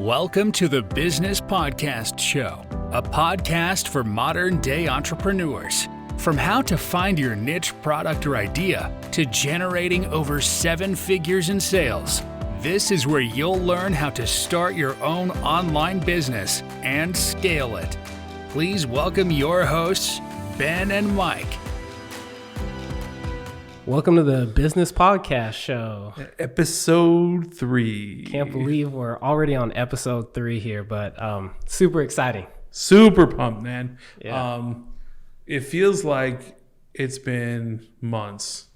Welcome to the Business Podcast Show, a podcast for modern day entrepreneurs. From how to find your niche product or idea to generating over 7 figures in sales, this is where you'll learn how to start your own online business and scale it. Please welcome your hosts, Ben and Mike. Welcome to the Business Podcast Show. Episode 3. Can't believe we're already on episode 3 here, but super exciting. Super pumped, man. Yeah. It feels like it's been months,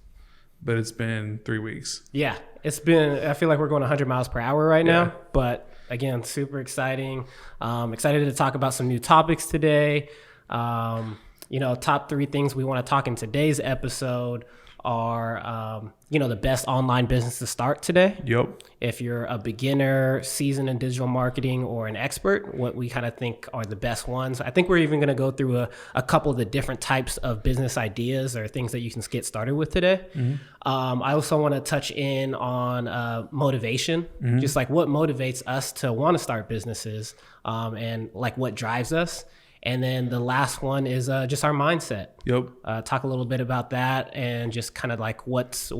but it's been 3 weeks. Yeah, I feel like we're going 100 miles per hour right now, but again, super exciting. Excited to talk about some new topics today. Top 3 things we want to talk in today's episode are, the best online business to start today. Yep. If you're a beginner, seasoned in digital marketing, or an expert, what we kind of think are the best ones. I think we're even going to go through a couple of the different types of business ideas or things that you can get started with today. Mm-hmm. I also want to touch in on motivation, just like what motivates us to want to start businesses, and like what drives us. And then the last one is just our mindset. Yep. Talk a little bit about that and just kind of like what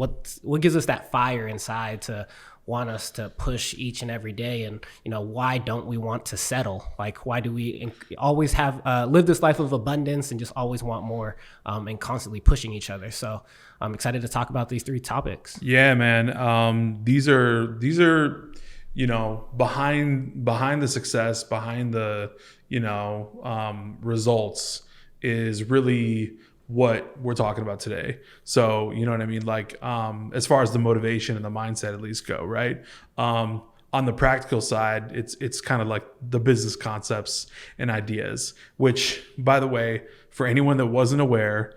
gives us that fire inside to want us to push each and every day. And, why don't we want to settle? Like, why do we always have live this life of abundance and just always want more and constantly pushing each other? So I'm excited to talk about these 3 topics. Yeah, man. These are behind the success, behind the results is really what we're talking about today. So, you know what I mean? Like, as far as the motivation and the mindset at least go, right? On the practical side, it's kind of like the business concepts and ideas, which, by the way, for anyone that wasn't aware,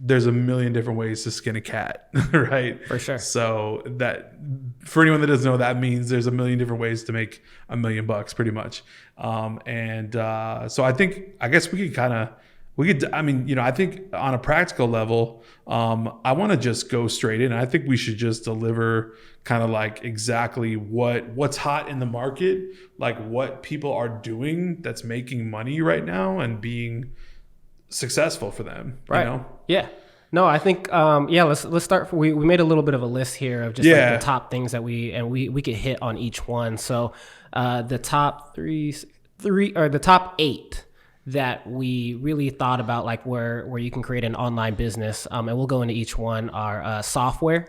there's a million different ways to skin a cat, right? For sure. So that, for anyone that doesn't know, that means there's a million different ways to make $1 million pretty much. So I guess I think on a practical level, I want to just go straight in. I think we should just deliver kind of like exactly what's hot in the market, like what people are doing that's making money right now and being successful for them, right? Yeah. No, I think let's start. We made a little bit of a list here of just like the top things that we could hit on each one. So the top three or the top 8 that we really thought about, like where you can create an online business, and we'll go into each one, are software,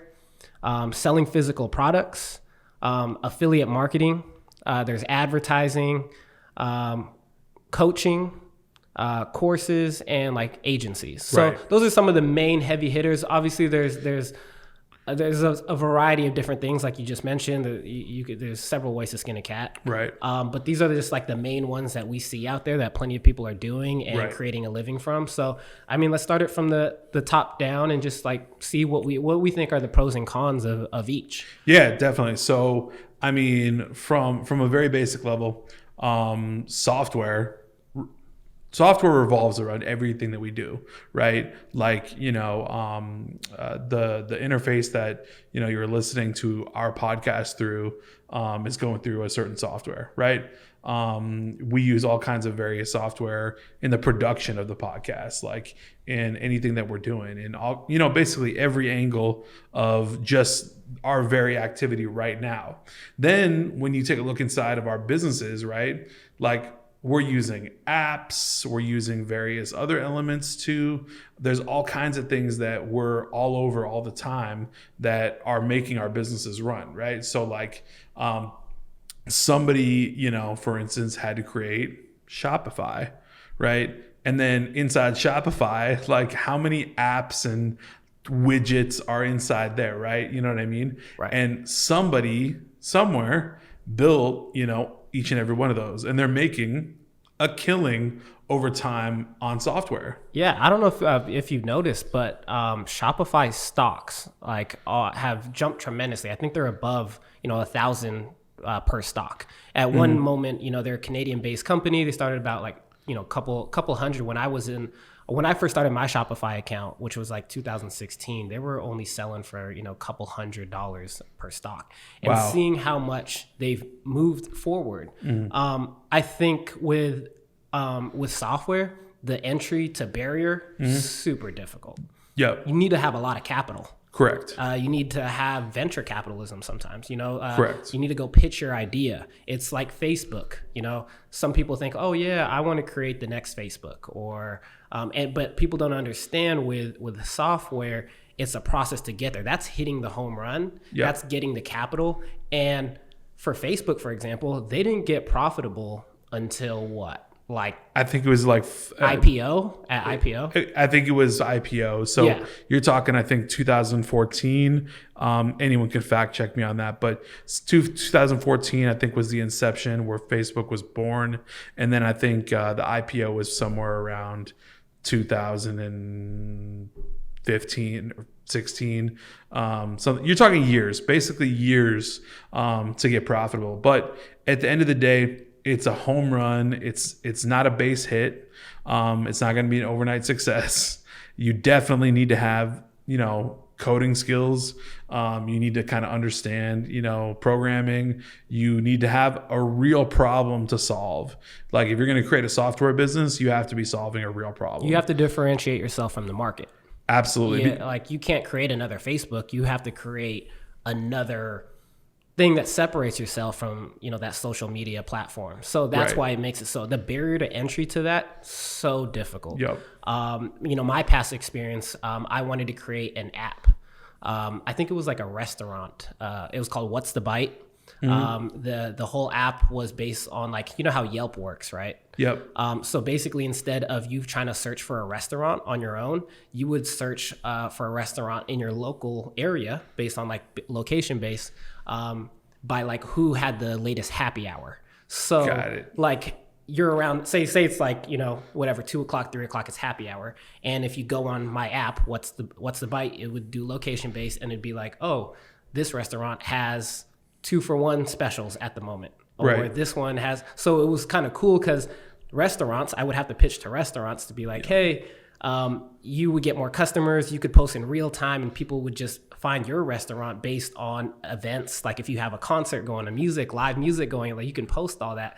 selling physical products, affiliate marketing, there's advertising, coaching, courses, and like agencies. So those are some of the main heavy hitters. Obviously there's a variety of different things, like you just mentioned. There's several ways to skin a cat, right? But these are just like the main ones that we see out there that plenty of people are doing and creating a living from. So I mean, let's start it from the top down and just like see what we think are the pros and cons of each. Yeah, definitely. So I mean, from a very basic level, software revolves around everything that we do, right? Like, the interface that, you're listening to our podcast through is going through a certain software, right? We use all kinds of various software in the production of the podcast, like in anything that we're doing, and all, basically every angle of just our very activity right now. Then when you take a look inside of our businesses, right? Like, we're using apps, we're using various other elements too. There's all kinds of things that we're all over all the time that are making our businesses run, right? So like somebody, for instance, had to create Shopify, right? And then inside Shopify, like how many apps and widgets are inside there, right? You know what I mean? Right. And somebody somewhere built, each and every one of those, and they're making a killing over time on software. Yeah, I don't know if you've noticed, but Shopify stocks have jumped tremendously. I think they're above 1,000 per stock. At one moment, they're a Canadian-based company. They started about couple hundred when I was in when I first started my Shopify account, which was like 2016, they were only selling for, a couple $100 per stock. And seeing how much they've moved forward, I think with software, the entry to barrier super difficult. Yep. You need to have a lot of capital. Correct. You need to have venture capitalism sometimes, Correct. You need to go pitch your idea. It's like Facebook, some people think, oh yeah, I want to create the next Facebook but people don't understand with software, it's a process to get there. That's hitting the home run. Yep. That's getting the capital. And for Facebook, for example, they didn't get profitable until what? Like I think it was like IPO. I think it was IPO. So you're talking, I think 2014. Anyone can fact check me on that, but 2014 I think was the inception where Facebook was born, and then I think the IPO was somewhere around 2015 or 16. So you're talking years, basically years to get profitable. But at the end of the day, it's a home run. It's not a base hit. It's not going to be an overnight success. You definitely need to have, coding skills. You need to kind of understand, programming. You need to have a real problem to solve. Like if you're going to create a software business, you have to be solving a real problem. You have to differentiate yourself from the market. Absolutely. Yeah, like you can't create another Facebook. You have to create another thing that separates yourself from, that social media platform. So that's why it makes it so the barrier to entry to that so difficult. Yep. My past experience, I wanted to create an app. I think it was like a restaurant. It was called What's the Bite? The whole app was based on how Yelp works, right? Yep. So basically, instead of you trying to search for a restaurant on your own, you would search for a restaurant in your local area based on location based by who had the latest happy hour. So got it. You're around, say it's 2:00, 3:00, it's happy hour. And if you go on my app, What's the Bite? It would do location based, and it'd be like, oh, this restaurant has 2-for-1 specials at the moment. Or this one has, so it was kind of cool because restaurants, I would have to pitch to restaurants to be like, hey, you would get more customers. You could post in real time and people would just find your restaurant based on events. Like if you have a concert going, live music going, you can post all that.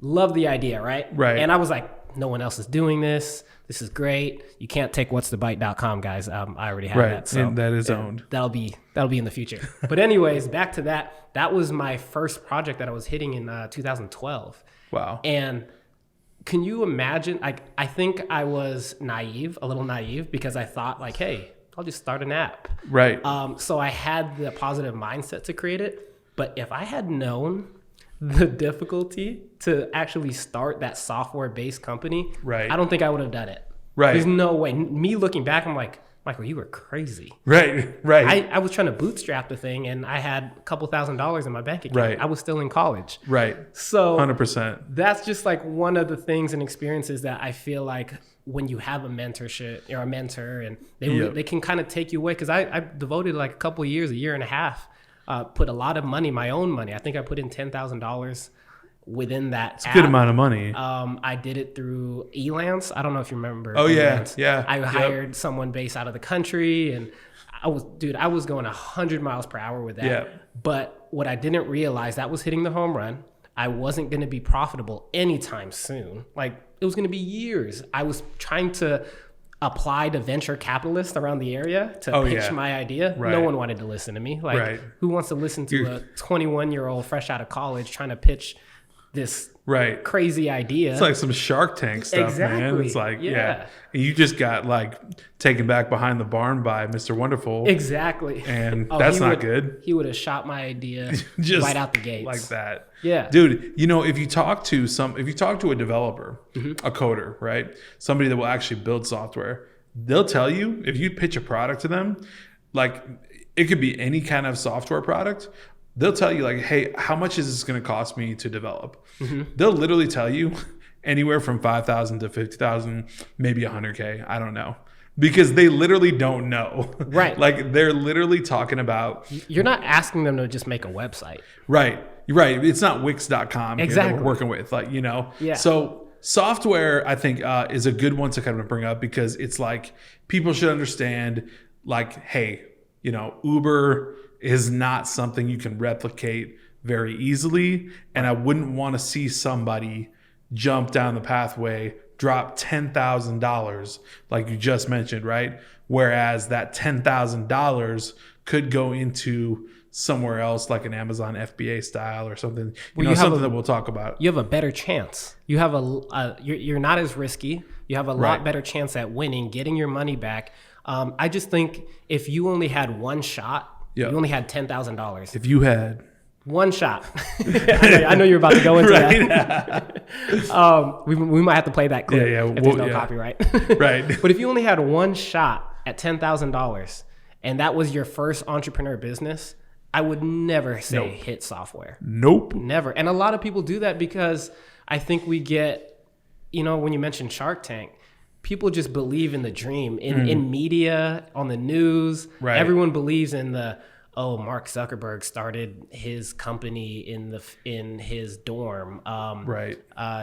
Love the idea, right? Right. And I was like, no one else is doing this. This is great. You can't take whatsthebite.com, guys. I already have that. So and that is owned. That'll be in the future. But anyways, back to that. That was my first project that I was hitting in 2012. Wow. And can you imagine? I think I was a little naive, because I thought hey, I'll just start an app. Right. So I had the positive mindset to create it. But if I had known the difficulty to actually start that software-based company, right, I don't think I would have done it. Right. There's no way. Me looking back, I'm like, Michael, you were crazy. Right. I was trying to bootstrap the thing, and I had a couple $1,000s in my bank account. Right. I was still in college. Right. So 100%. That's just one of the things and experiences that I feel like when you have a mentorship or a mentor, and they can kind of take you away. Because I devoted a couple of years, a year and a half, put a lot of money, my own money. I think I put in $10,000 within that It's a good amount of money. I did it through Elance. I don't know if you remember. Oh, Elance. yeah. I hired someone based out of the country, and I was going 100 miles per hour with that. Yeah. But what I didn't realize, that was hitting the home run. I wasn't going to be profitable anytime soon. It was going to be years. I was trying to apply to venture capitalists around the area to pitch my idea. Right. No one wanted to listen to me. Right. Who wants to listen to a 21-year-old fresh out of college trying to pitch this crazy idea? It's like some Shark Tank stuff, man. It's and you just got taken back behind the barn by Mr. Wonderful. Exactly. And that's not good. He would have shot my idea just right out the gates. Like that. Yeah. Dude, if you talk to a developer, a coder, right? Somebody that will actually build software, they'll tell you, if you pitch a product to them, it could be any kind of software product. They'll tell you hey, how much is this going to cost me to develop? They'll literally tell you anywhere from $5,000 to $50,000, maybe $100K. I don't know, because they literally don't know. Right. They're literally talking about. You're not asking them to just make a website. Right. It's not Wix.com exactly that we're working with. Yeah. software, I think, is a good one to kind of bring up, because it's like people should understand, like, hey, Uber is not something you can replicate very easily. And I wouldn't want to see somebody jump down the pathway, drop $10,000 like you just mentioned, right? Whereas that $10,000 could go into somewhere else, like an Amazon FBA style or something, something that we'll talk about. You have a better chance. You have you're not as risky. You have a lot better chance at winning, getting your money back. I just think if you only had one shot, you only had $10,000. If you had one shot, I know you're about to go into that. We might have to play that clip if there's no copyright. Right. But if you only had one shot at $10,000 and that was your first entrepreneur business, I would never say hit software. Nope. Never. And a lot of people do that because I think we get, when you mentioned Shark Tank, people just believe in the dream. In media, on the news, everyone believes in Mark Zuckerberg started his company in his dorm.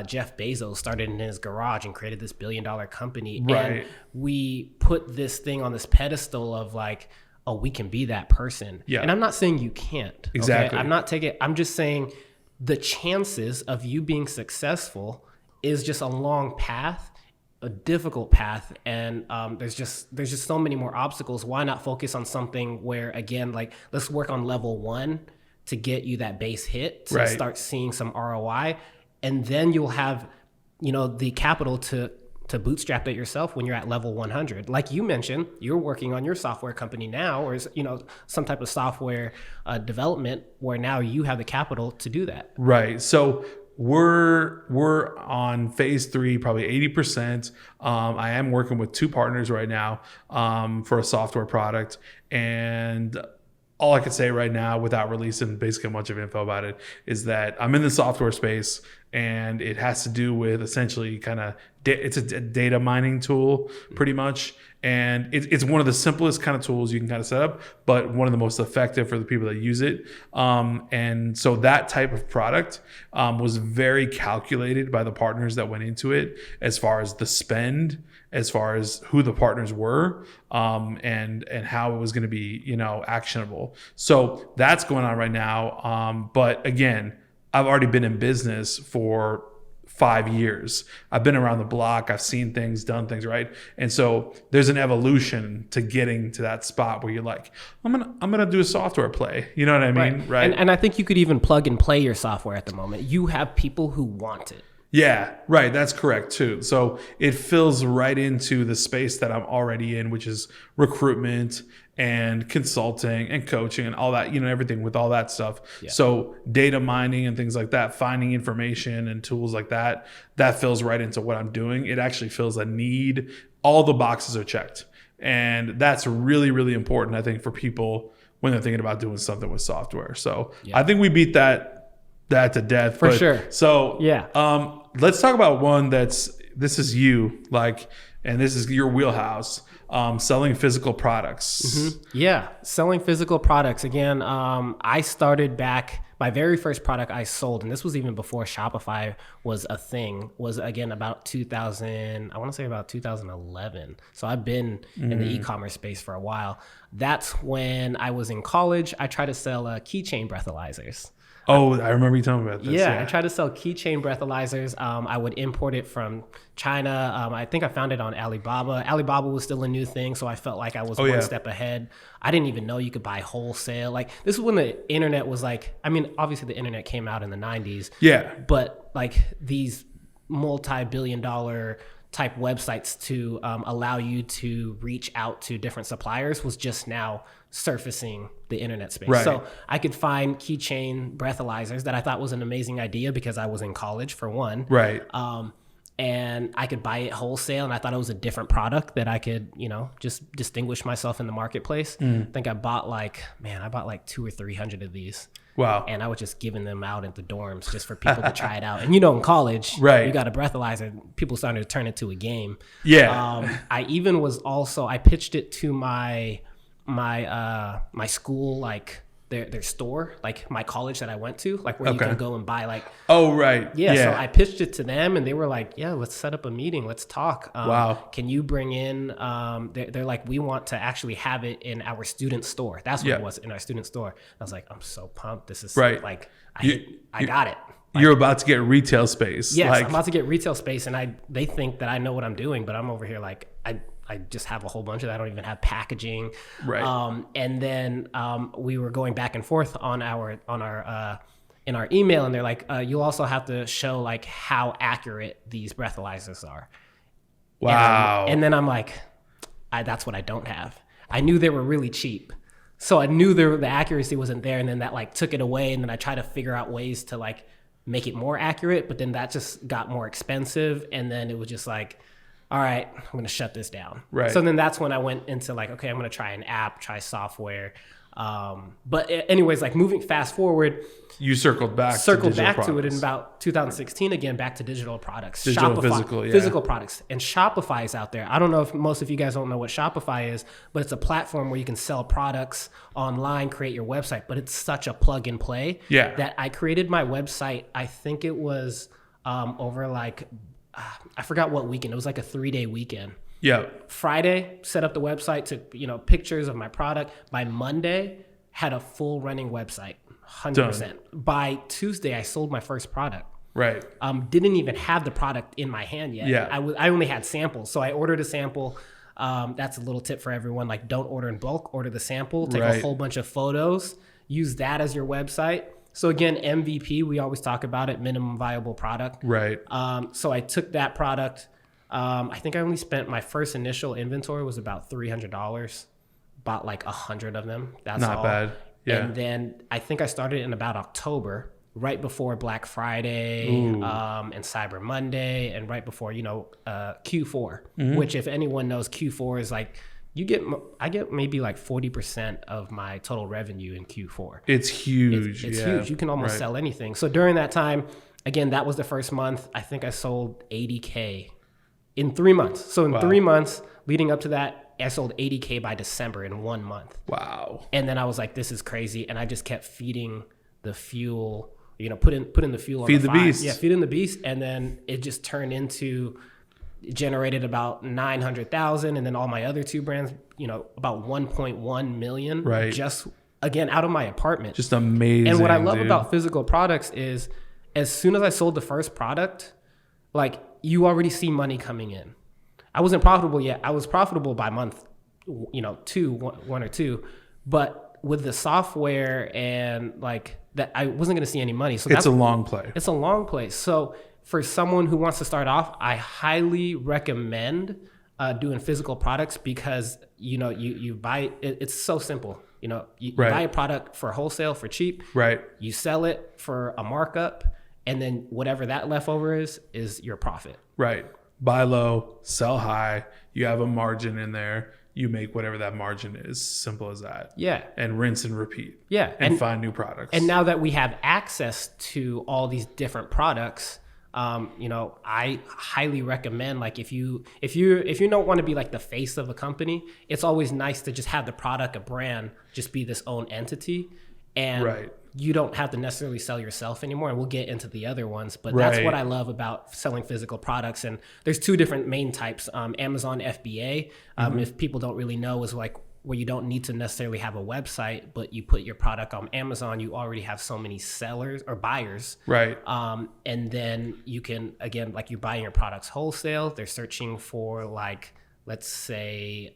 Jeff Bezos started in his garage and created this $1 billion company. And we put this thing on this pedestal of like, oh, we can be that person. Yeah. And I'm not saying you can't. Exactly. Okay? I'm just saying the chances of you being successful is just a long path, a difficult path, and there's just so many more obstacles. Why not focus on something where, again, like, let's work on level 1 to get you that base hit to start seeing some ROI, and then you'll have the capital to bootstrap it yourself when you're at level 100. Like you mentioned, you're working on your software company now, or some type of software development where now you have the capital to do that. Right. So we're on phase 3, probably 80%. I am working with 2 partners right now for a software product, and all I could say right now, without releasing basically much of info about it, is that I'm in the software space, and it has to do with essentially it's a data mining tool, pretty much. And it's one of the simplest kind of tools you can kind of set up, but one of the most effective for the people that use it. And so that type of product was very calculated by the partners that went into it, as far as the spend, as far as who the partners were, and how it was going to be, actionable. So that's going on right now. But again, I've already been in business for 5 years. I've been around the block. I've seen things, done things, right? And so there's an evolution to getting to that spot where you're like, I'm gonna do a software play. You know what I mean? Right. And I think you could even plug and play your software at the moment. You have people who want it. Yeah, right. That's correct too. So it fills right into the space that I'm already in, which is recruitment and consulting and coaching and all that, everything with all that stuff. Yeah. So data mining and things like that, finding information and tools like that fills right into what I'm doing. It actually fills a need. All the boxes are checked. And that's really, really important, I think, for people when they're thinking about doing something with software. So I think we beat that to death. For sure. So let's talk about one this is you, and this is your wheelhouse. Selling physical products. Mm-hmm. Yeah, selling physical products. Again, I started back, my very first product I sold, and this was even before Shopify was a thing, was again about 2011. So I've been in the e-commerce space for a while. That's when I was in college. I tried to sell keychain breathalyzers. Oh, I remember you telling me about this. Yeah, I tried to sell keychain breathalyzers. I would import it from China. I think I found it on Alibaba. Alibaba was still a new thing, so I felt like I was one step ahead. I didn't even know you could buy wholesale. Like, this is when the internet was obviously the internet came out in the 90s. Yeah. But these multi-billion-dollar type websites to allow you to reach out to different suppliers was just now surfacing the internet space. Right. So I could find keychain breathalyzers that I thought was an amazing idea because I was in college, for one. Right. And I could buy it wholesale, and I thought it was a different product that I could, just distinguish myself in the marketplace. I think I bought like 200 or 300 of these. Wow. And I was just giving them out at the dorms just for people to try it out. And in college, you got a breathalyzer, people started to turn it to a game. Yeah. I even was I pitched it to my school, their store, like my college that I went to, like where you can go and buy like. Oh, right. Yeah. So I pitched it to them and they were like, yeah, let's set up a meeting. Let's talk. Wow. Can you bring in, they're like, we want to actually have it in our student store. That's what it was, in our student store. I was like, I'm so pumped. This is like, I got it. Like, you're about to get retail space. Yes, I'm about to get retail space, and they think that I know what I'm doing, but I'm over here like I just have a whole bunch of that. I don't even have packaging. Right. And then we were going back and forth on our in our email, and they're like, you'll also have to show like how accurate these breathalyzers are. Wow. And then I'm like, that's what I don't have. I knew they were really cheap. So I knew the accuracy wasn't there, and then that like took it away, and then I tried to figure out ways to like make it more accurate, but then that just got more expensive, and then it was just like, all right, I'm going to shut this down. Right. So then that's when I went into like, okay, I'm going to try an app, try software. But anyways, like moving fast forward, you circled back to it in about 2016 again, back to digital products, physical products, and Shopify is out there. I don't know if most of you guys don't know what Shopify is, but it's a platform where you can sell products online, create your website, but it's such a plug and play that I created my website. I think it was over like, I forgot what weekend. It was like a 3-day weekend. Yeah. Friday, set up the website, took pictures of my product. By Monday, had a full running website, 100%. Done. By Tuesday, I sold my first product. Right. Didn't even have the product in my hand yet. Yeah. I only had samples, so I ordered a sample. That's a little tip for everyone: like, don't order in bulk. Order the sample. Take a whole bunch of photos. Use that as your website. So again, MVP, we always talk about it, minimum viable product. Right. So I took that product. I think I only spent, my first initial inventory was about $300. Bought like 100 of them. That's not bad. Yeah. And then I think I started in about October, right before Black Friday and Cyber Monday, and right before Q4, which, if anyone knows, Q4 is like, I get maybe like 40% of my total revenue in Q4. It's huge. It's huge. You can almost sell anything. So during that time, again, that was the first month. I think I sold 80K in 3 months. So in 3 months leading up to that, I sold 80K by December in 1 month. Wow. And then I was like, this is crazy. And I just kept feeding the fuel, putting the fuel on the fire. Beast. Yeah, feeding the beast. And then it just turned into, generated about 900,000, and then all my other two brands, about 1.1 million, just again out of my apartment. Just amazing. And what I love about physical products is, as soon as I sold the first product, like, you already see money coming in. I wasn't profitable yet. I was profitable by month, one or two, but with the software and like that, I wasn't going to see any money. So it's a long play. It's a long play. So for someone who wants to start off, I highly recommend doing physical products, because you buy it. It's so simple. You buy a product for wholesale for cheap. Right. You sell it for a markup, and then whatever that leftover is your profit. Right. Buy low, sell high. You have a margin in there. You make whatever that margin is. Simple as that. Yeah. And rinse and repeat. Yeah. And find new products. And now that we have access to all these different products, I highly recommend, like, if you don't want to be like the face of a company, it's always nice to just have the product, a brand, just be this own entity, and you don't have to necessarily sell yourself anymore. And we'll get into the other ones, but that's what I love about selling physical products. And there's two different main types. Amazon FBA, if people don't really know, is like where you don't need to necessarily have a website, but you put your product on Amazon. You already have so many sellers or buyers. Right. And then you can, again, like, you're buying your products wholesale. They're searching for, like, let's say,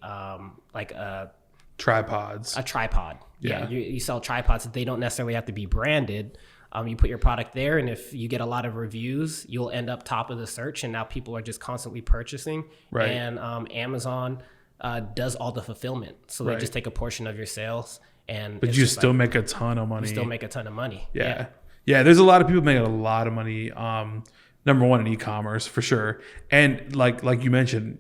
like a tripods. A tripod. Yeah. You sell tripods. They don't necessarily have to be branded. You put your product there, and if you get a lot of reviews, you'll end up top of the search, and now people are just constantly purchasing. Right. And Amazon does all the fulfillment, so they just take a portion of your sales, but you still make a ton of money. You still make a ton of money. Yeah. There's a lot of people making a lot of money. Number one in e-commerce for sure, and like you mentioned,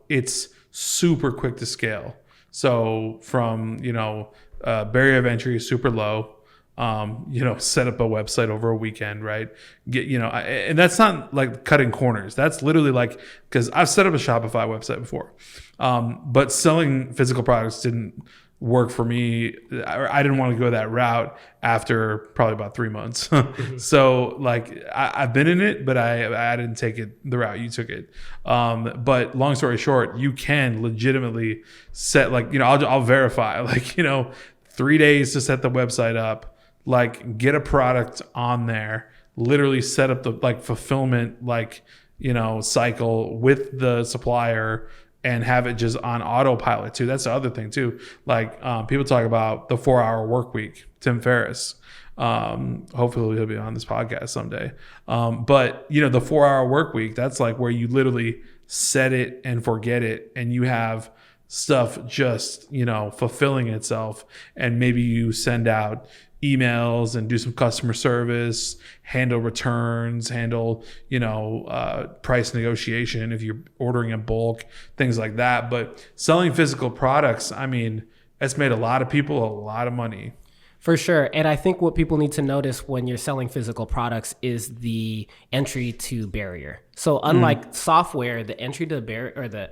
it's super quick to scale. So from barrier of entry is super low. Set up a website over a weekend, right? And that's not like cutting corners. That's literally like, because I've set up a Shopify website before, but selling physical products didn't work for me. I didn't want to go that route after probably about 3 months. So like I've been in it, but I didn't take it the route you took it. But long story short, you can legitimately set like, I'll verify like, 3 days to set the website up, like get a product on there, literally set up the like fulfillment, like, cycle with the supplier, and have it just on autopilot too. That's the other thing too. Like people talk about the 4-hour work week, Tim Ferriss. Hopefully he'll be on this podcast someday. But the 4-hour work week, that's like where you literally set it and forget it. And you have stuff just, fulfilling itself. And maybe you send out emails and do some customer service, handle returns, handle, price negotiation if you're ordering in bulk, things like that. But selling physical products, I mean, it's made a lot of people a lot of money. For sure. And I think what people need to notice when you're selling physical products is the entry to barrier. So unlike software, the entry to barrier, or the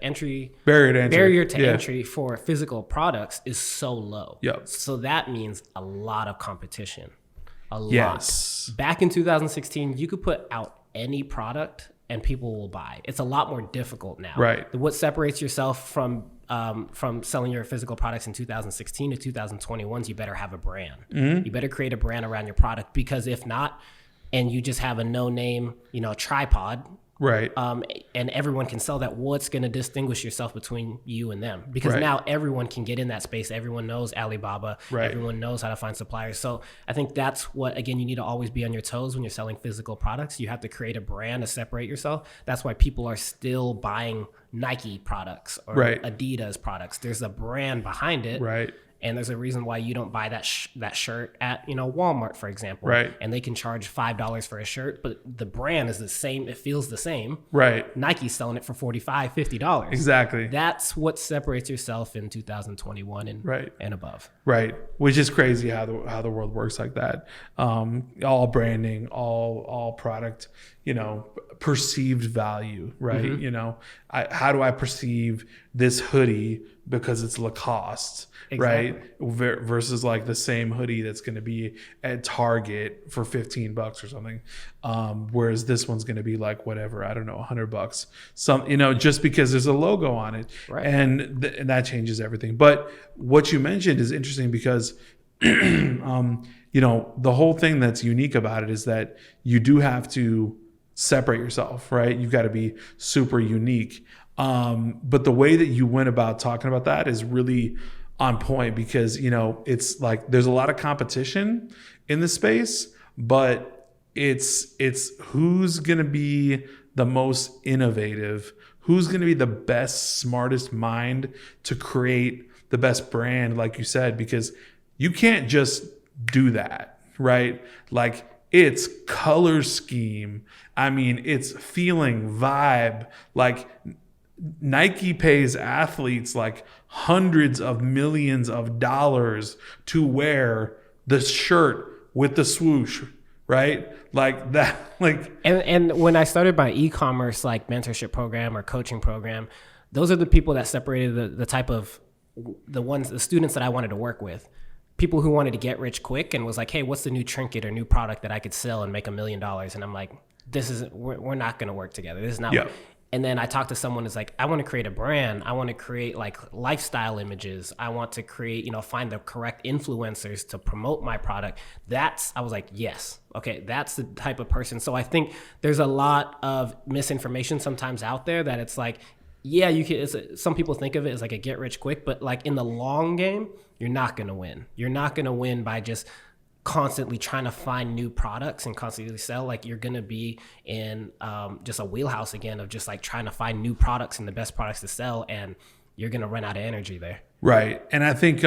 barrier to entry for physical products is so low. Yep. So that means a lot of competition. A lot. Yes. Back in 2016, you could put out any product and people will buy. It's a lot more difficult now. Right. What separates yourself from selling your physical products in 2016 to 2021 is you better have a brand. You better create a brand around your product, because if not, and you just have a no-name, tripod, right, and everyone can sell that, what's going to distinguish yourself between you and them? Because now everyone can get in that space. Everyone knows Alibaba. Right. Everyone knows how to find suppliers. So I think that's what, again, you need to always be on your toes when you're selling physical products. You have to create a brand to separate yourself. That's why people are still buying Nike products or Adidas products. There's a brand behind it. Right. And there's a reason why you don't buy that shirt at, Walmart, for example. Right. And they can charge $5 for a shirt, but the brand is the same. It feels the same. Right. Nike's selling it for $45, $50. Exactly. That's what separates yourself in 2021 and above. Right. Which is crazy how the world works like that. All branding, all product, perceived value, right? How do I perceive this hoodie because it's Lacoste, right? Versus like the same hoodie that's going to be at Target for $15 or something. Whereas this one's going to be like whatever, I don't know, $100. Some, just because there's a logo on it, right. And that changes everything. But what you mentioned is interesting because, the whole thing that's unique about it is that you do have to separate yourself, right? You've got to be super unique. But the way that you went about talking about that is really on point because, it's like there's a lot of competition in the space, but it's who's going to be the most innovative, who's going to be the best, smartest mind to create the best brand, like you said, because you can't just do that, right? Like it's color scheme. I mean, it's feeling, vibe. Like Nike pays athletes like hundreds of millions of dollars to wear the shirt with the swoosh, right? Like that, like. And when I started my e-commerce like mentorship program or coaching program, those are the people that separated the type of the students that I wanted to work with. People who wanted to get rich quick and was like, hey, what's the new trinket or new product that I could sell and make $1 million? And I'm like, we're not going to work together. This is not. Yeah. And then I talked to someone who's like, I want to create a brand. I want to create like lifestyle images. I want to create, find the correct influencers to promote my product. I was like, yes. Okay. That's the type of person. So I think there's a lot of misinformation sometimes out there that it's like, yeah, some people think of it as like a get rich quick, but like in the long game, you're not going to win. You're not going to win by just constantly trying to find new products and constantly sell. Like you're going to be in just a wheelhouse again of just like trying to find new products and the best products to sell. And you're going to run out of energy there. Right. And I think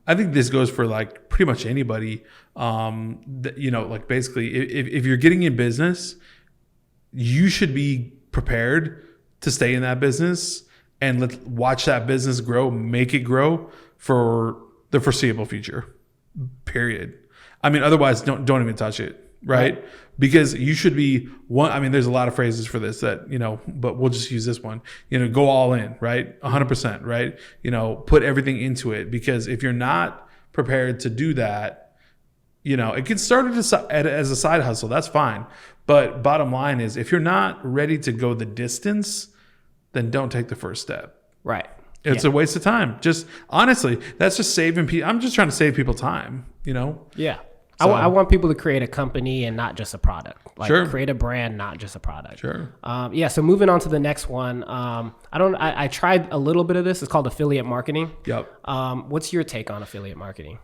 this goes for like pretty much anybody, like basically if you're getting in business, you should be prepared to stay in that business and watch that business grow, make it grow for the foreseeable future, period. I mean, otherwise don't even touch it. Right. because you should be one. I mean, there's a lot of phrases for this that, but we'll just use this one, go all in, right? 100%, right? Put everything into it, because if you're not prepared to do that, it can start as a side hustle. That's fine. But bottom line is, if you're not ready to go the distance, then don't take the first step. Right. It's a waste of time. Just honestly, that's just saving people. I'm just trying to save people time, Yeah. So, I want people to create a company and not just a product. Like, sure. Create a brand, not just a product. Sure. So moving on to the next one. I tried a little bit of this. It's called affiliate marketing. Yep. What's your take on affiliate marketing?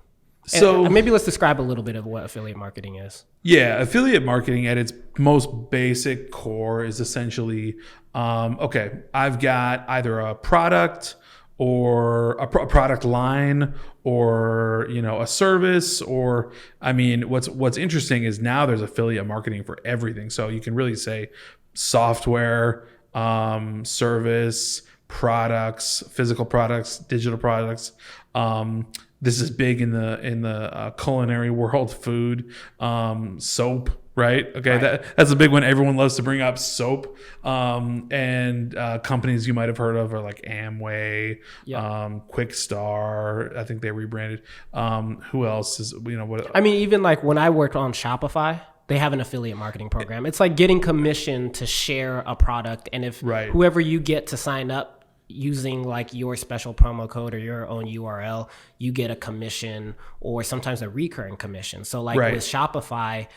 So and maybe let's describe a little bit of what affiliate marketing is. Yeah, affiliate marketing at its most basic core is essentially, I've got either a product or a product line, or a service, or what's interesting is now there's affiliate marketing for everything. So you can really say software, service, products, physical products, digital products. This is big in the culinary world, food, soap, right? Okay, right. That's a big one. Everyone loves to bring up soap. And companies you might have heard of are like Amway, Quick Star. I think they rebranded. Who else is, what? Even like when I worked on Shopify, they have an affiliate marketing program. It's like getting commission to share a product. And if whoever you get to sign up using like your special promo code or your own URL, you get a commission, or sometimes a recurring commission. So like with Shopify,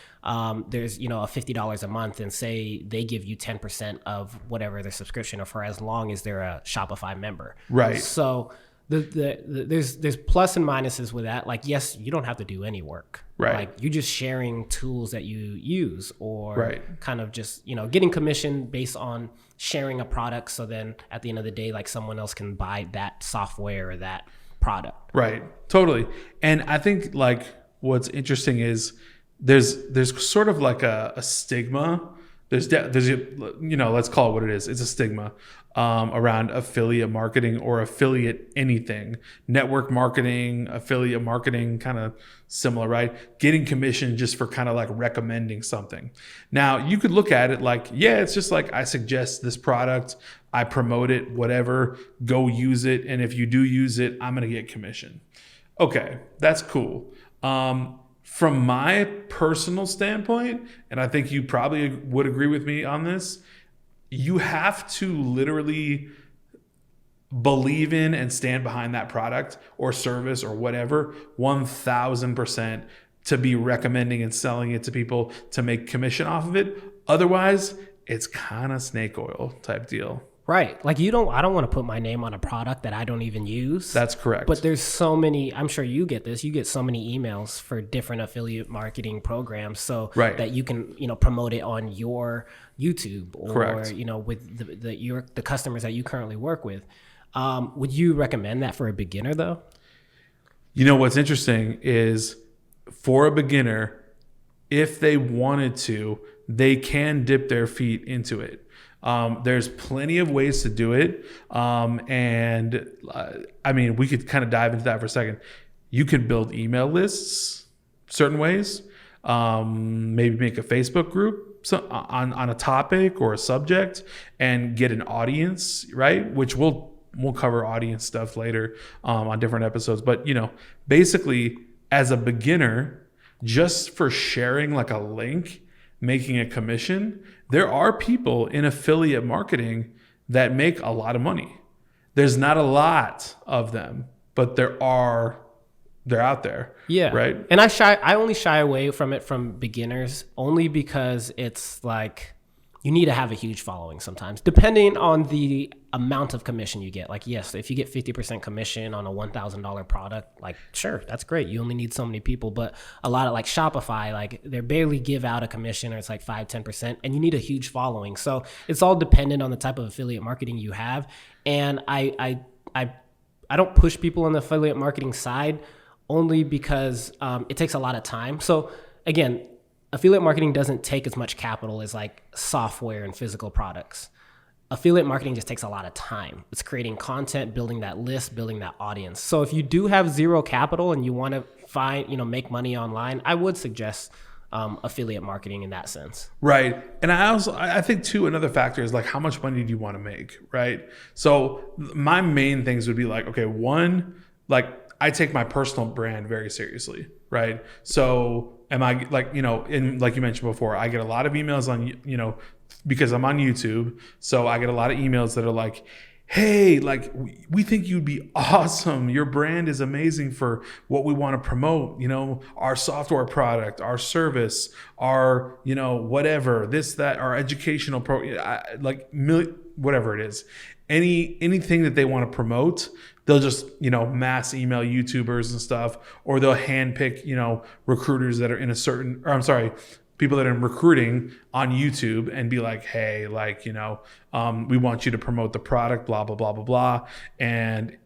there's, $50 a month, and say they give you 10% of whatever their subscription, or for as long as they're a Shopify member. Right. So there's plus and minuses with that. Like, yes, you don't have to do any work. Right. Like, you're just sharing tools that you use, or kind of just, getting commission based on sharing a product. So then at the end of the day, like, someone else can buy that software or that product. Right. Totally. And I think like what's interesting is there's sort of like a stigma. There's let's call it what it is. It's a stigma around affiliate marketing or affiliate anything. Network marketing, affiliate marketing, kind of similar, right? Getting commission just for kind of like recommending something. Now, you could look at it like, it's just like, I suggest this product, I promote it, whatever, go use it. And if you do use it, I'm going to get commission. Okay, that's cool. From my personal standpoint, and I think you probably would agree with me on this, you have to literally believe in and stand behind that product or service or whatever 1,000% to be recommending and selling it to people to make commission off of it. Otherwise, it's kind of snake oil type deal. Right. Like, I don't want to put my name on a product that I don't even use. That's correct. But there's so many, I'm sure you get this, you get so many emails for different affiliate marketing programs, so that you can, promote it on your YouTube, or, with the customers that you currently work with. Would you recommend that for a beginner though? What's interesting is, for a beginner, if they wanted to, they can dip their feet into it. There's plenty of ways to do it. We could kind of dive into that for a second. You could build email lists certain ways, maybe make a Facebook group on a topic or a subject and get an audience, right? Which we'll cover audience stuff later, on different episodes. But, basically as a beginner, just for sharing like a link, making a commission, there are people in affiliate marketing that make a lot of money. There's not a lot of them, but they're out there. Yeah. Right. And I only shy away from it from beginners, only because it's like, you need to have a huge following sometimes, depending on the amount of commission you get. Like, yes, if you get 50% commission on a $1,000 product, like, sure, that's great. You only need so many people. But a lot of like Shopify, like, they barely give out a commission, or it's like 5-10%, and you need a huge following. So it's all dependent on the type of affiliate marketing you have. And I don't push people on the affiliate marketing side, only because it takes a lot of time. So again, affiliate marketing doesn't take as much capital as like software and physical products. Affiliate marketing just takes a lot of time. It's creating content, building that list, building that audience. So if you do have zero capital and you want to make money online, I would suggest affiliate marketing in that sense. Right. And I think too, another factor is like, how much money do you want to make? Right. So my main things would be like, okay, one, like I take my personal brand very seriously. Right. So am I like, and like you mentioned before, I get a lot of emails on, because I'm on YouTube. So I get a lot of emails that are like, hey, like we think you'd be awesome. Your brand is amazing for what we want to promote, our software product, our service, our, whatever, this, that, our educational whatever it is. Anything that they want to promote, they'll just, mass email YouTubers and stuff, or they'll handpick, recruiters that are in people that are in recruiting on YouTube and be like, hey, like, we want you to promote the product, blah, blah, blah, blah, blah. And,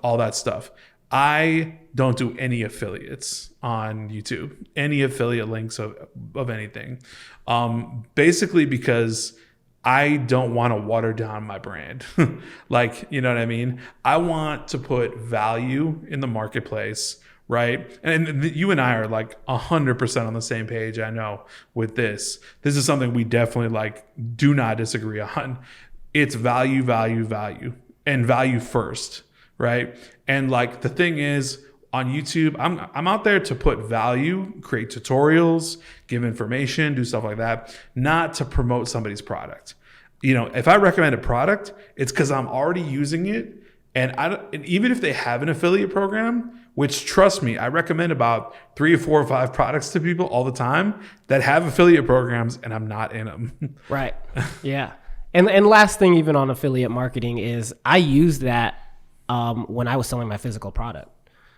all that stuff. I don't do any affiliates on YouTube, any affiliate links of anything. Basically because I don't want to water down my brand. Like, you know what I mean? I want to put value in the marketplace, right? And you and I are like 100% on the same page, I know, with this. This is something we definitely like do not disagree on. It's value, value, value, and value first, right? And like the thing is, on YouTube, I'm out there to put value, create tutorials, give information, do stuff like that, not to promote somebody's product. If I recommend a product, it's because I'm already using it. And even if they have an affiliate program, which trust me, I recommend about 3 or 4 or 5 products to people all the time that have affiliate programs, and I'm not in them. Right. Yeah. And last thing, even on affiliate marketing, is I use that when I was selling my physical product.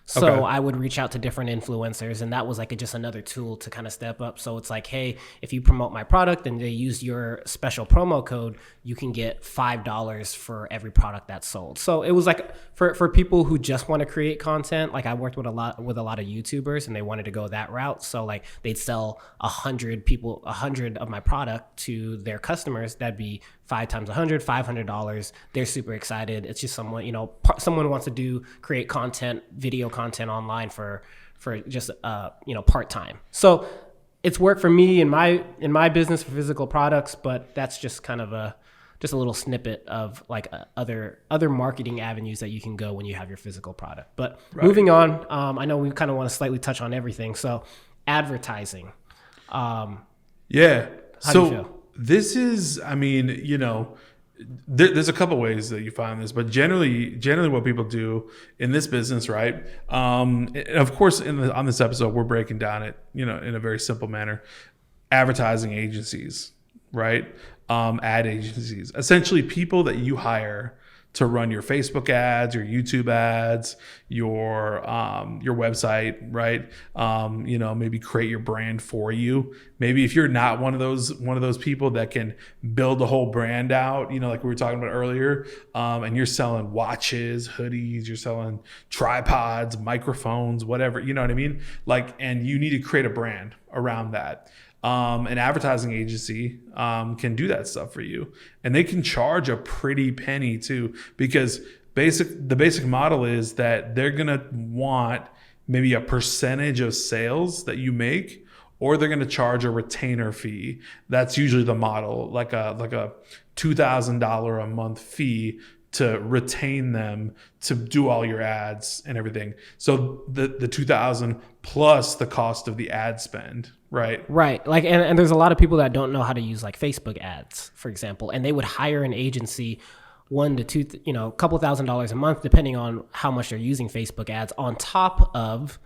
So okay. I would reach out to different influencers, and that was like just another tool to kind of step up. So it's like, hey, if you promote my product and they use your special promo code, you can get $5 for every product that's sold. So it was like for people who just want to create content. Like I worked with a lot of YouTubers, and they wanted to go that route. So like they'd sell 100 of my product to their customers. That'd be 5 times 100, $500. They're super excited. It's just someone, someone wants to create content, video content online for just part-time. So it's worked for me in my business for physical products, but that's just kind of a little snippet of like other marketing avenues that you can go when you have your physical product. But right. Moving on, I know we kind of want to slightly touch on everything. So advertising. Yeah. How do you feel? This is, there's a couple ways that you find this, but generally what people do in this business, right? And of course, on this episode, we're breaking down it, in a very simple manner. Advertising agencies, right? Ad agencies, essentially people that you hire to run your Facebook ads, your YouTube ads, your website, right? Maybe create your brand for you. Maybe if you're not one of those people that can build the whole brand out, like we were talking about earlier, and you're selling watches, hoodies, you're selling tripods, microphones, whatever, you know what I mean? Like, and you need to create a brand around that. An advertising agency can do that stuff for you, and they can charge a pretty penny too, because the basic model is that they're gonna want maybe a percentage of sales that you make, or they're gonna charge a retainer fee. That's usually the model, like a $2,000 a month fee to retain them to do all your ads and everything. So the $2,000 plus the cost of the ad spend, right? Right. Like, and there's a lot of people that don't know how to use like Facebook ads, for example, and they would hire an agency $1 to $2, a couple $1,000s a month, depending on how much they're using Facebook ads, on top of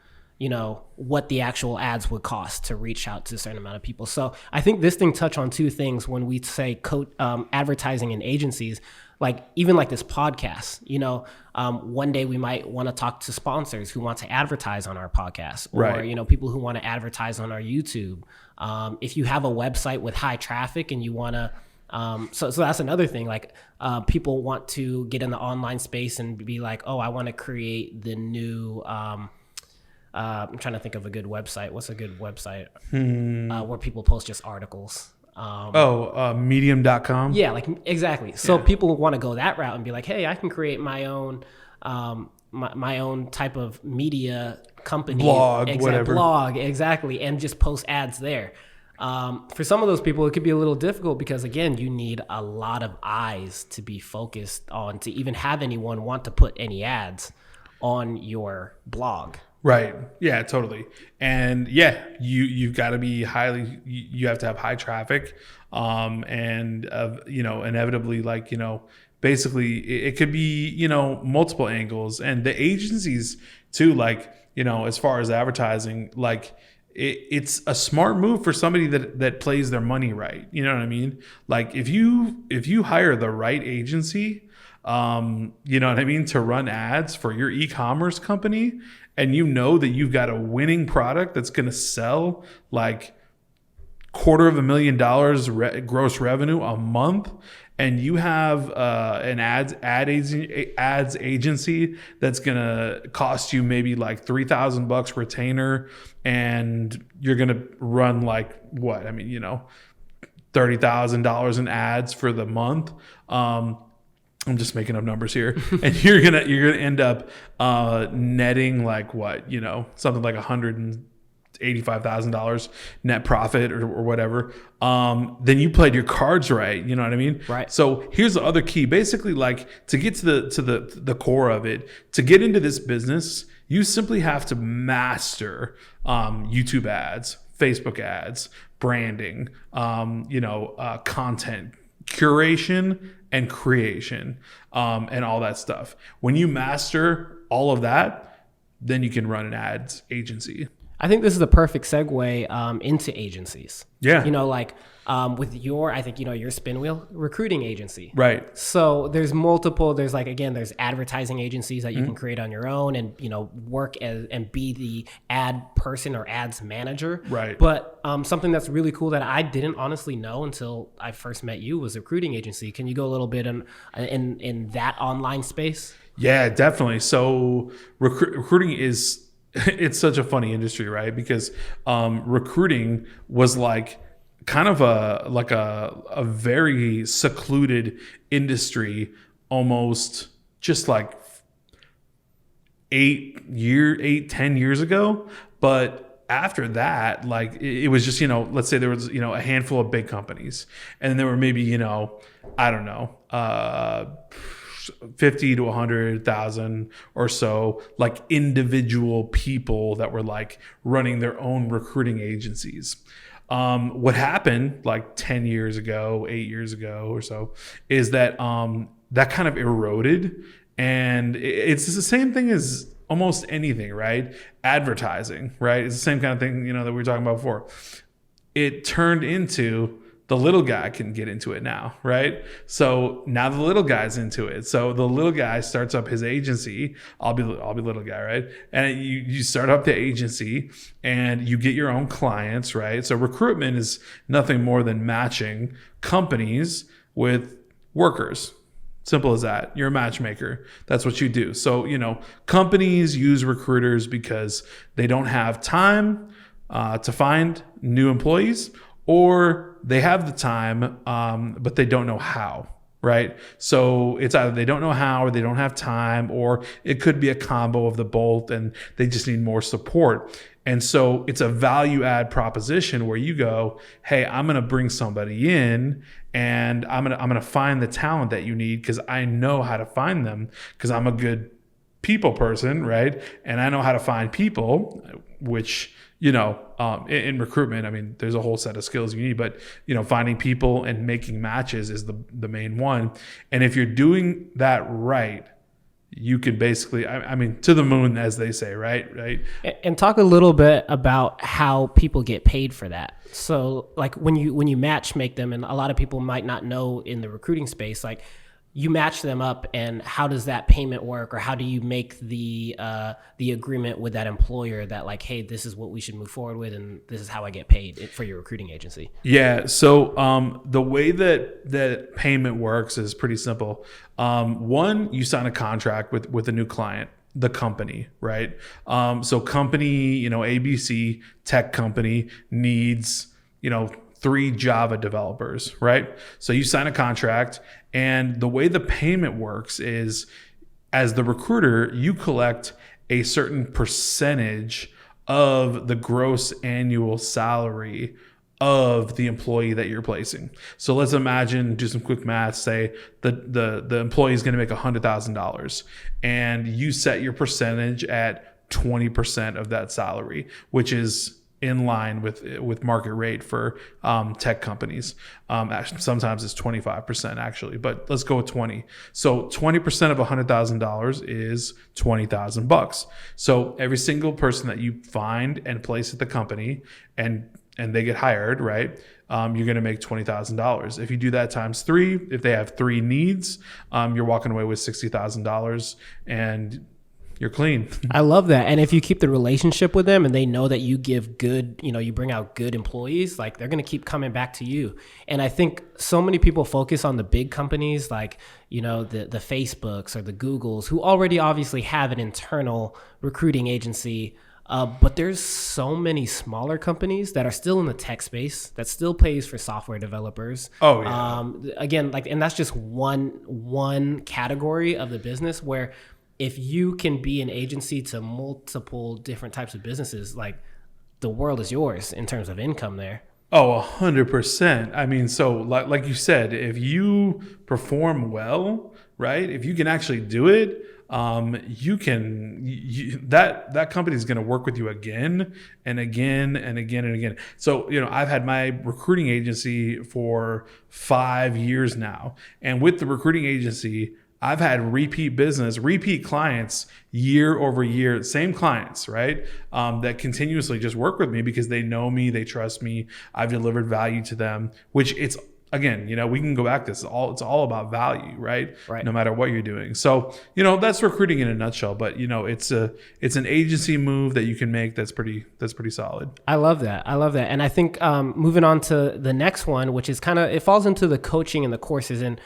what the actual ads would cost to reach out to a certain amount of people. So I think this thing touch on 2 things when we say advertising in agencies. Like even like this podcast, one day we might want to talk to sponsors who want to advertise on our podcast, or, right. People who want to advertise on our YouTube. If you have a website with high traffic and you want to, so that's another thing. Like people want to get in the online space and be like, oh, I want to create the new, I'm trying to think of a good website. What's a good website where people post just articles? Medium.com. Yeah, like exactly. So people want to go that route and be like, hey, I can create my own my own type of media company whatever blog, exactly, and just post ads there. For some of those people, it could be a little difficult because, again, you need a lot of eyes to be focused on to even have anyone want to put any ads on your blog. Right. Yeah, totally. And yeah, you've got to be you have to have high traffic, and inevitably, like, basically it could be, multiple angles, and the agencies too, like, as far as advertising, like it's a smart move for somebody that plays their money right. You know what I mean? Like if you hire the right agency, you know what I mean, to run ads for your e-commerce company, and that you've got a winning product that's going to sell like $250,000 gross revenue a month, and you have an ads agency that's going to cost you maybe like $3,000 retainer, and you're going to run like what? I mean, $30,000 in ads for the month. I'm just making up numbers here, and you're gonna end up netting like what, something like $185,000 net profit or whatever. Then you played your cards right. You know what I mean? Right. So here's the other key. Basically, like, to get to the core of it, to get into this business, you simply have to master YouTube ads, Facebook ads, branding, content curation and creation, and all that stuff. When you master all of that, then you can run an ads agency. I think this is the perfect segue into agencies. Yeah. With your Spin Wheel recruiting agency. Right. So there's there's advertising agencies that you can create on your own and, work and be the ad person or ads manager. Right. But something that's really cool that I didn't honestly know until I first met you was a recruiting agency. Can you go a little bit in that online space? Yeah, definitely. So recruiting it's such a funny industry, right? Because recruiting was like kind of a very secluded industry, almost just like 10 years ago. But after that, like it was just, let's say there was, a handful of big companies, and there were maybe, I don't know, 50 to 100,000 or so, like individual people that were like running their own recruiting agencies. What happened like 10 years ago, 8 years ago or so, is that that kind of eroded, and it's the same thing as almost anything, right? Advertising, right? It's the same kind of thing, that we were talking about before. It turned into the little guy can get into it now, right? So now the little guy's into it. So the little guy starts up his agency. I'll be little guy, right? And you start up the agency and you get your own clients, right? So recruitment is nothing more than matching companies with workers. Simple as that. You're a matchmaker. That's what you do. So, companies use recruiters because they don't have time to find new employees, or they have the time, but they don't know how, right? So it's either they don't know how, or they don't have time, or it could be a combo of the both, and they just need more support. And so it's a value add proposition where you go, hey, I'm going to bring somebody in, and I'm going to find the talent that you need because I know how to find them, because I'm a good people person, right? And I know how to find people, which, in recruitment, I mean, there's a whole set of skills you need, but, finding people and making matches is the main one. And if you're doing that right, you can basically, I mean, to the moon, as they say, right? And talk a little bit about how people get paid for that. So like when you match make them, and a lot of people might not know in the recruiting space, like you match them up, and how does that payment work, or how do you make the agreement with that employer that like, hey, this is what we should move forward with, and this is how I get paid for your recruiting agency? Yeah. So the way that payment works is pretty simple. One, you sign a contract with a new client, the company, right? So company, ABC tech company needs, 3 Java developers, right? So you sign a contract, and the way the payment works is, as the recruiter, you collect a certain percentage of the gross annual salary of the employee that you're placing. So let's imagine, do some quick math, say the employee is going to make $100,000 and you set your percentage at 20% of that salary, which is in line with market rate for tech companies. Actually, sometimes it's 25% actually, but let's go with 20. So 20% of $100,000 is $20,000. So every single person that you find and place at the company and they get hired, right? You're going to make $20,000. If you do that times 3, if they have 3 needs, you're walking away with $60,000 and you're clean. I love that. And if you keep the relationship with them and they know that you give good, you bring out good employees, like they're going to keep coming back to you. And I think so many people focus on the big companies like, the Facebooks or the Googles who already obviously have an internal recruiting agency. But there's so many smaller companies that are still in the tech space that still pays for software developers. Oh, yeah. Again, and that's just one category of the business where if you can be an agency to multiple different types of businesses, like the world is yours in terms of income there. Oh, 100%. I mean, so like you said, if you perform well, right? If you can actually do it, that company is going to work with you again and again and again and again. So, I've had my recruiting agency for 5 years now. And with the recruiting agency, I've had repeat clients year over year, same clients, right? That continuously just work with me because they know me, they trust me, I've delivered value to them, which it's, again, we can go back to this. It's all about value, right? No matter what you're doing. So, that's recruiting in a nutshell, but it's an agency move that you can make that's pretty solid. I love that. And I think moving on to the next one, which is it falls into the coaching and the courses. And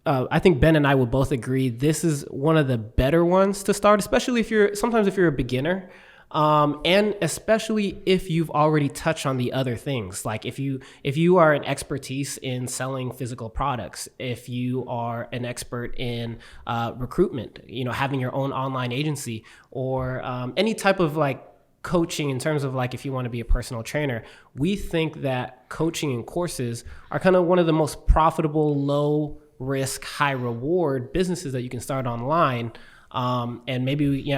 I think Ben and I would both agree this is one of the better ones to start, especially if you're a beginner. And especially if you've already touched on the other things, like if you are an expertise in selling physical products, if you are an expert in recruitment, having your own online agency, or any type of coaching in terms of if you want to be a personal trainer, we think that coaching and courses are kind of one of the most profitable, low risk, high reward businesses that you can start online. And maybe,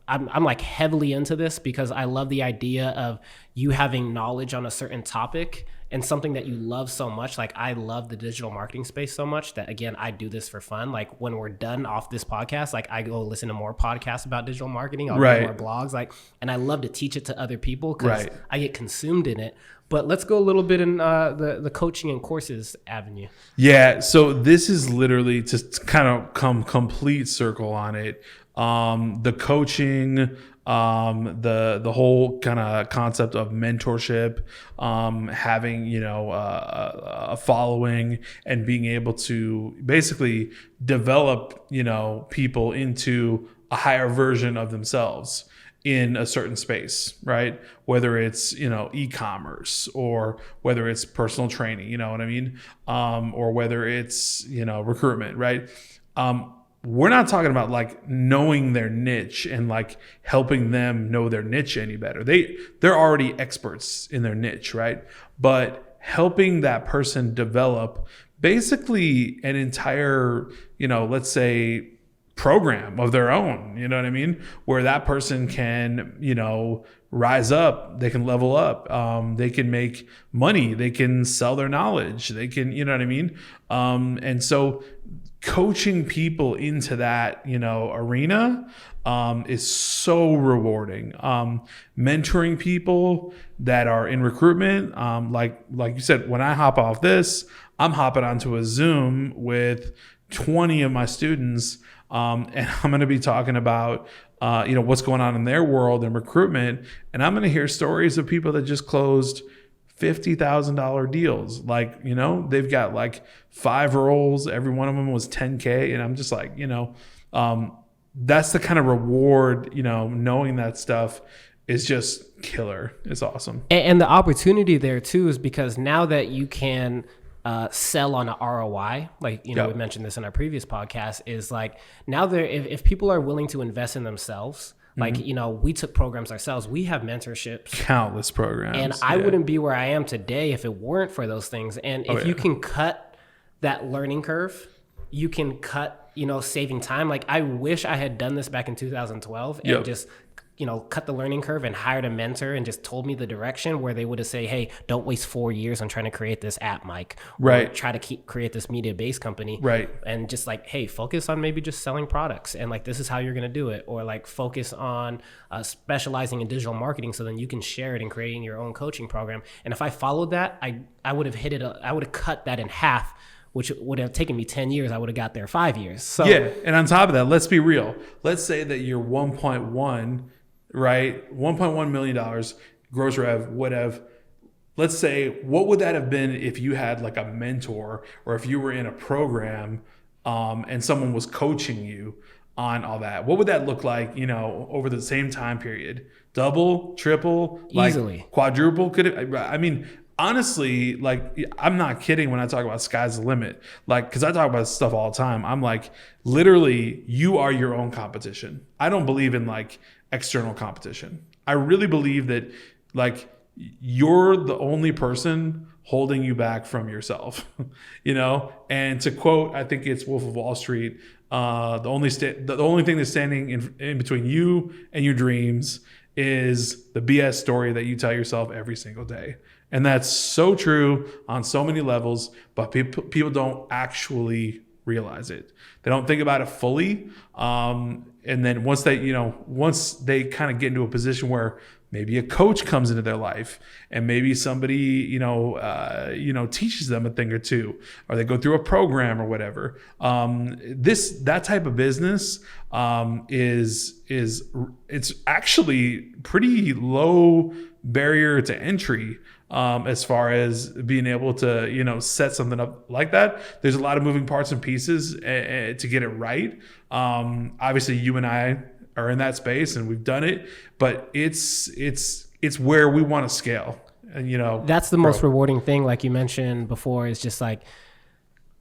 I'm heavily into this because I love the idea of you having knowledge on a certain topic and something that you love so much. Like I love the digital marketing space so much that, again, I do this for fun. Like when we're done off this podcast, I go listen to more podcasts about digital marketing. I'll read more blogs, and I love to teach it to other people because I get consumed in it. But let's go a little bit in the coaching and courses avenue. Yeah, so this is literally to kind of come complete circle on it. The coaching, the whole kind of concept of mentorship, having a following and being able to basically develop people into a higher version of themselves in a certain space, right? Whether it's, e-commerce or whether it's personal training, you know what I mean? Or whether it's, recruitment, right? We're not talking about knowing their niche and helping them know their niche any better. They're already experts in their niche, right? But helping that person develop basically an entire, let's say, program of their own, you know what I mean? Where that person can, rise up, they can level up, they can make money, they can sell their knowledge, they can, you know what I mean? And so coaching people into that, arena is so rewarding. Mentoring people that are in recruitment, like you said, when I hop off this, I'm hopping onto a Zoom with 20 of my students, and I'm going to be talking about, what's going on in their world and recruitment. And I'm going to hear stories of people that just closed $50,000 deals. They've got 5 roles. Every one of them was 10K. And I'm just that's the kind of reward, knowing that stuff is just killer. It's awesome. And the opportunity there too is because now that you can sell on an ROI, we mentioned this in our previous podcast, is now if people are willing to invest in themselves, Like, we took programs ourselves. We have mentorships. Countless programs. And I wouldn't be where I am today if it weren't for those things. And if you can cut that learning curve, you can cut, saving time. Like, I wish I had done this back in 2012 and just, cut the learning curve and hired a mentor and just told me the direction where they would have said, hey, don't waste 4 years on trying to create this app, Mike. Right. Or try to create this media-based company. Right. And just like, hey, focus on maybe just selling products. And like, this is how you're going to do it. Or like focus on specializing in digital marketing so then you can share it and creating your own coaching program. And if I followed that, I would have I would have cut that in half, which would have taken me 10 years. I would have got there 5 years. So yeah. And on top of that, let's be real. Let's say that you're 1.1, right? $1.1 million gross rev would have, let's say, what would that have been if you had like a mentor or if you were in a program and someone was coaching you on all that? What would that look like, over the same time period? Double, triple, easily, like quadruple? Could it? I mean, honestly, like, I'm not kidding when I talk about sky's the limit. Like, because I talk about this stuff all the time. I'm like, literally, you are your own competition. I don't believe in like external competition. I really believe that like you're the only person holding you back from yourself, And to quote, I think it's Wolf of Wall Street, the only thing that's standing in between you and your dreams is the BS story that you tell yourself every single day. And that's so true on so many levels, but people don't actually realize it. They don't think about it fully. And then once they kind of get into a position where maybe a coach comes into their life and maybe somebody, teaches them a thing or two, or they go through a program or whatever. That type of business it's actually pretty low barrier to entry. As far as being able to, set something up like that. There's a lot of moving parts and pieces to get it right. Obviously you and I are in that space and we've done it, but it's where we want to scale. And, that's the most rewarding thing. Like you mentioned before, is just like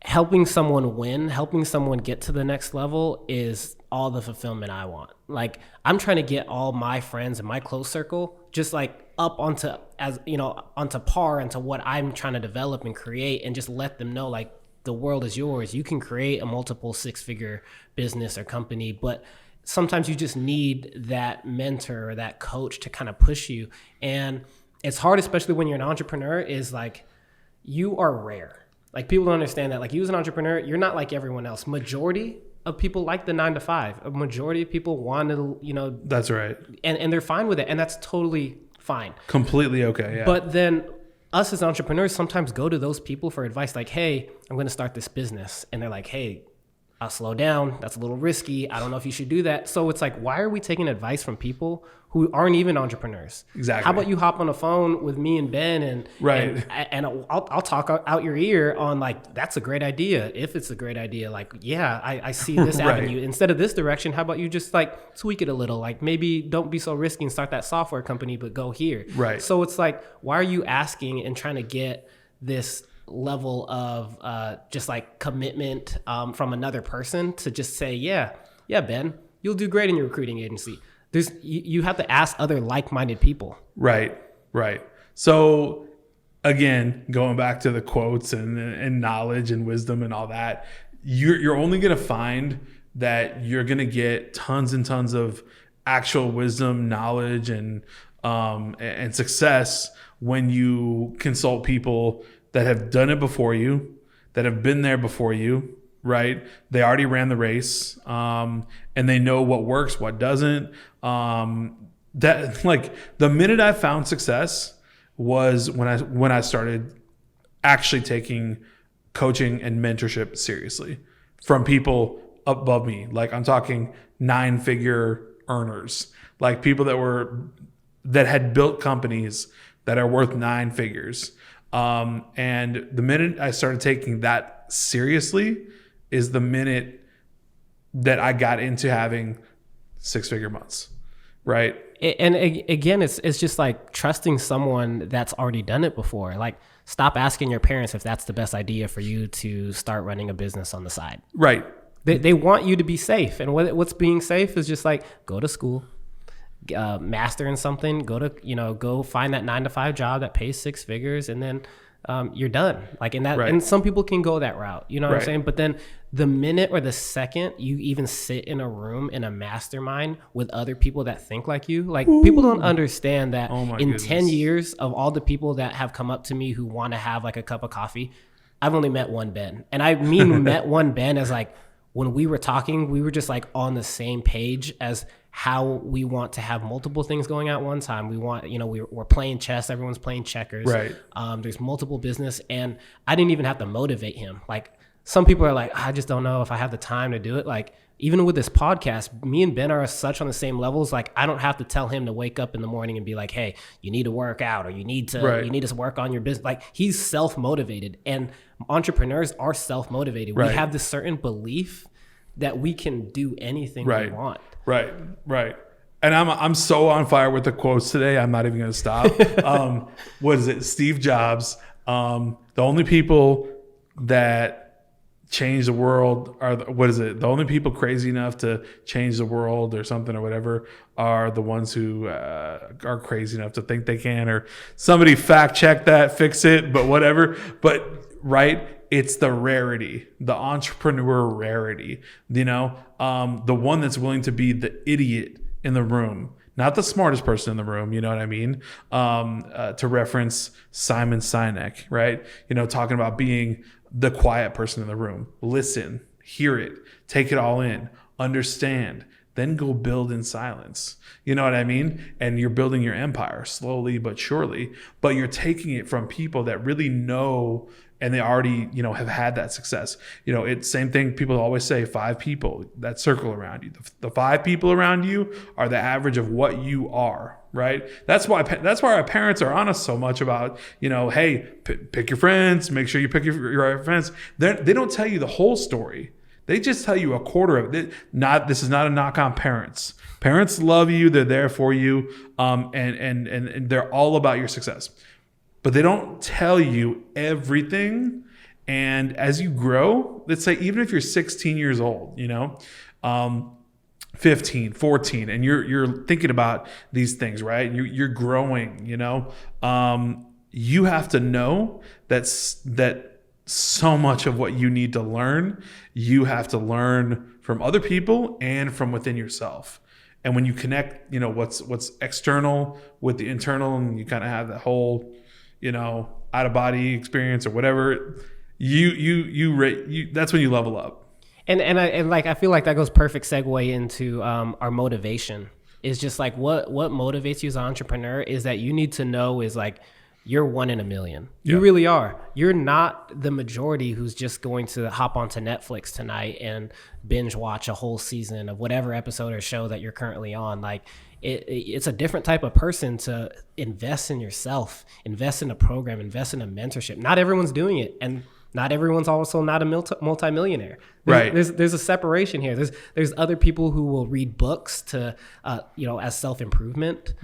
helping someone win, helping someone get to the next level is all the fulfillment I want. Like, I'm trying to get all my friends in my close circle just like up onto par into what I'm trying to develop and create, and just let them know like the world is yours. You can create a multiple 6-figure business or company, but sometimes you just need that mentor or that coach to kind of push you. And it's hard, especially when you're an entrepreneur, is like, you are rare. Like, people don't understand that. Like, you as an entrepreneur, you're not like everyone else. Majority of people like the 9 to 5. A majority of people want to, That's right. And they're fine with it. And that's totally fine. Completely okay, yeah. But then us as entrepreneurs sometimes go to those people for advice. Like, hey, I'm going to start this business. And they're like, hey, I'll slow down. That's a little risky. I don't know if you should do that. So it's like, why are we taking advice from people who aren't even entrepreneurs? Exactly. How about you hop on a phone with me and Ben and I'll talk out your ear on like, that's a great idea. If it's a great idea, like, yeah, I see this Right. avenue. Instead of this direction, how about you just like tweak it a little? Like, maybe don't be so risky and start that software company, but go here. Right. So it's like, why are you asking and trying to get this level of just like commitment from another person to just say, yeah, Ben, you'll do great in your recruiting agency? You have to ask other like-minded people. Right. So again, going back to the quotes and knowledge and wisdom and all that, you're only going to find that you're going to get tons and tons of actual wisdom, knowledge, and success when you consult people that have done it before you, that have been there before you, right? They already ran the race, and they know what works, what doesn't. That, like, the minute I found success was when I started actually taking coaching and mentorship seriously from people above me. Like, I'm talking 9-figure earners, like people that had built companies that are worth 9 figures. And the minute I started taking that seriously is the minute that I got into having 6-figure months, right? And again, it's just like trusting someone that's already done it before. Like, stop asking your parents if that's the best idea for you to start running a business on the side. Right. They want you to be safe. And what's being safe is just like, go to school, master in something, go find that 9-to-5 job that pays 6 figures, and then you're done. Like in that, and some people can go that route, you know what I'm saying? But then the minute or the second you even sit in a room in a mastermind with other people that think like you, like people don't understand that in 10 years of all the people that have come up to me who want to have like a cup of coffee, I've only met one Ben. And I mean, met one Ben as like, when we were talking, we were just like on the same page as how we want to have multiple things going at one time. We want, we're playing chess. Everyone's playing checkers. Right. There's multiple business, and I didn't even have to motivate him. Like some people are like, I just don't know if I have the time to do it. Like even with this podcast, me and Ben are such on the same levels. Like I don't have to tell him to wake up in the morning and be like, hey, you need to work out, or you need to work on your business. Like he's self-motivated, and entrepreneurs are self-motivated. We have this certain belief that we can do anything we want. Right. And I'm so on fire with the quotes today. I'm not even going to stop. What is it? Steve Jobs. The only people that change the world are, the only people crazy enough to change the world or something or whatever are the ones who are crazy enough to think they can, or somebody fact check that, fix it, but whatever. But it's the rarity, the entrepreneur rarity, the one that's willing to be the idiot in the room, not the smartest person in the room. You know what I mean? To reference Simon Sinek, right? Talking about being the quiet person in the room. Listen, hear it, take it all in, understand, then go build in silence. You know what I mean? And you're building your empire slowly but surely, but you're taking it from people that really know, and they already, have had that success. It's same thing. People always say 5 people that circle around you. The 5 people around you are the average of what you are, right? That's why our parents are on us so much about, hey, pick your friends, make sure you pick your right friends. They don't tell you the whole story. They just tell you a quarter of it. This is not a knock on parents. Parents love you. They're there for you. And they're all about your success. But they don't tell you everything. And as you grow, let's say even if you're 16 years old, 15, 14, and you're thinking about these things, right? You're growing, you have to know that so much of what you need to learn, you have to learn from other people and from within yourself. And when you connect, what's external with the internal, and you kind of have that whole, out of body experience or whatever, you that's when you level up. And I feel like that goes perfect segue into our motivation. Is just like what motivates you as an entrepreneur is that you need to know is like you're 1 in a million. You really are. You're not the majority who's just going to hop onto Netflix tonight and binge watch a whole season of whatever episode or show that you're currently on. Like it's a different type of person to invest in yourself, invest in a program, invest in a mentorship. Not everyone's doing it, and not everyone's also not a multimillionaire. There's a separation here. There's other people who will read books to as self-improvement.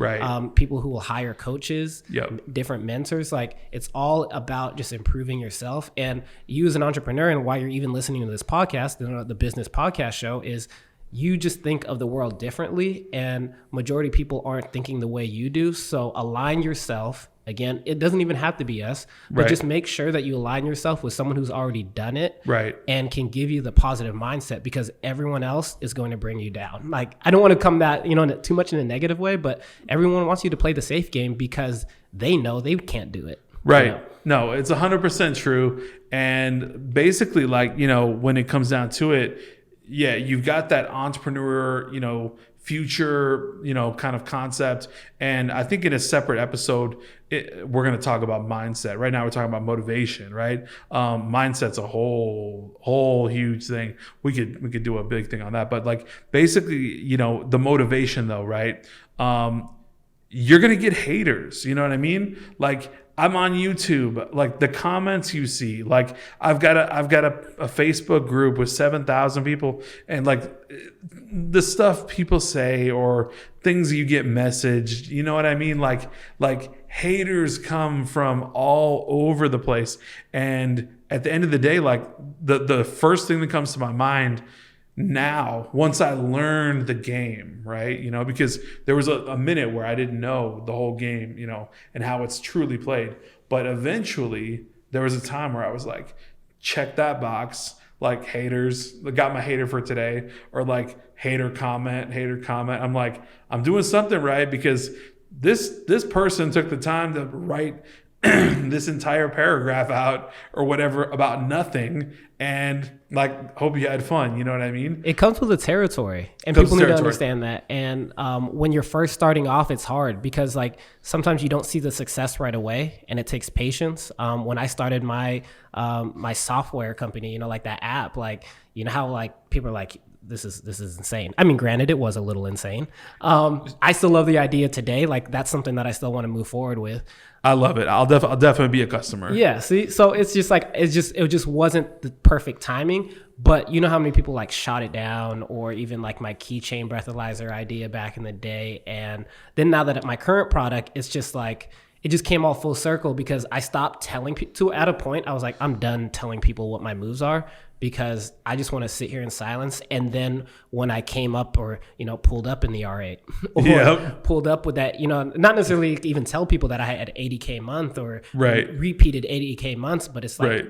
People who will hire coaches, different mentors. Like it's all about just improving yourself. And you as an entrepreneur, and why you're even listening to this podcast, the business podcast show, is you just think of the world differently, and majority of people aren't thinking the way you do. So align yourself. Again, it doesn't even have to be us, but just make sure that you align yourself with someone who's already done it and can give you the positive mindset, because everyone else is going to bring you down. Like, I don't want to come that, too much in a negative way, but everyone wants you to play the safe game because they know they can't do it. No, it's 100% true. And basically, like, when it comes down to it, you've got that entrepreneur, future, kind of concept. And I think in a separate episode, we're going to talk about mindset. Right now, we're talking about motivation, right? Mindset's a whole huge thing. We could do a big thing on that. But like basically, the motivation though, right? You're going to get haters. You know what I mean? Like, I'm on YouTube, like the comments you see, like I've got a Facebook group with 7,000 people, and like the stuff people say or things you get messaged, you know what I mean? Like haters come from all over the place. And at the end of the day, like the first thing that comes to my mind now, once I learned the game, right, you know, because there was a minute where I didn't know the whole game, you know, and how it's truly played. But eventually there was a time where I was like, check that box, like haters, got my hater for today, or like hater comment. I'm like, I'm doing something right, because this person took the time to write this entire paragraph out or whatever about nothing, and like, hope you had fun. You know what I mean? It comes with the territory, and people need to understand that. And when you're first starting off, it's hard because like sometimes you don't see the success right away, and it takes patience. When I started my my software company, you know, like that app, like, you know how like people are like, this is insane. I mean, granted, it was a little insane. I still love the idea today. Like, that's something that I still want to move forward with. I love it. I'll definitely be a customer. Yeah. See, so it's just like, it just wasn't the perfect timing, but you know how many people like shot it down, or even like my keychain breathalyzer idea back in the day. And then now that my current product, it's just like, it just came all full circle because I stopped telling people. At a point, I was like, I'm done telling people what my moves are, because I just want to sit here in silence. And then when I came up, or, you know, pulled up in the R8 or pulled up with that, you know, not necessarily even tell people that I had 80K month or repeated 80K months, but it's like,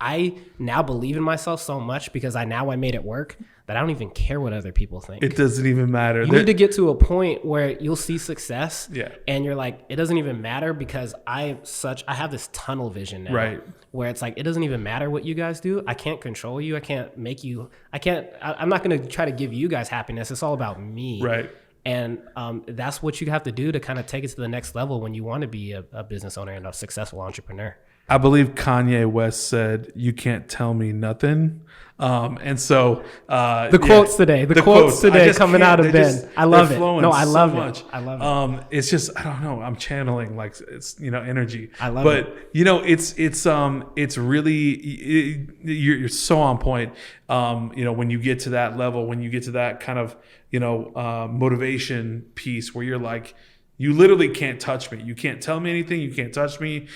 I now believe in myself so much because I made it work, that I don't even care what other people think. It doesn't even matter. You need to get to a point where you'll see success and you're like, it doesn't even matter, because I have this tunnel vision now, where it's like, it doesn't even matter what you guys do. I can't control you. I can't make you, I'm not going to try to give you guys happiness. It's all about me. Right. And that's what you have to do to kind of take it to the next level when you want to be a business owner and a successful entrepreneur. I believe Kanye West said, "You can't tell me nothing." And so the quotes today, the quotes today coming out of Ben. I love it. No, I love it. I love it. It's just, I don't know. I'm channeling like, it's, you know, energy. I love it. But you know, it's really, you're so on point. You know, when you get to that level, when you get to that kind of, you know, motivation piece where you're like, you literally can't touch me. You can't tell me anything. You can't touch me.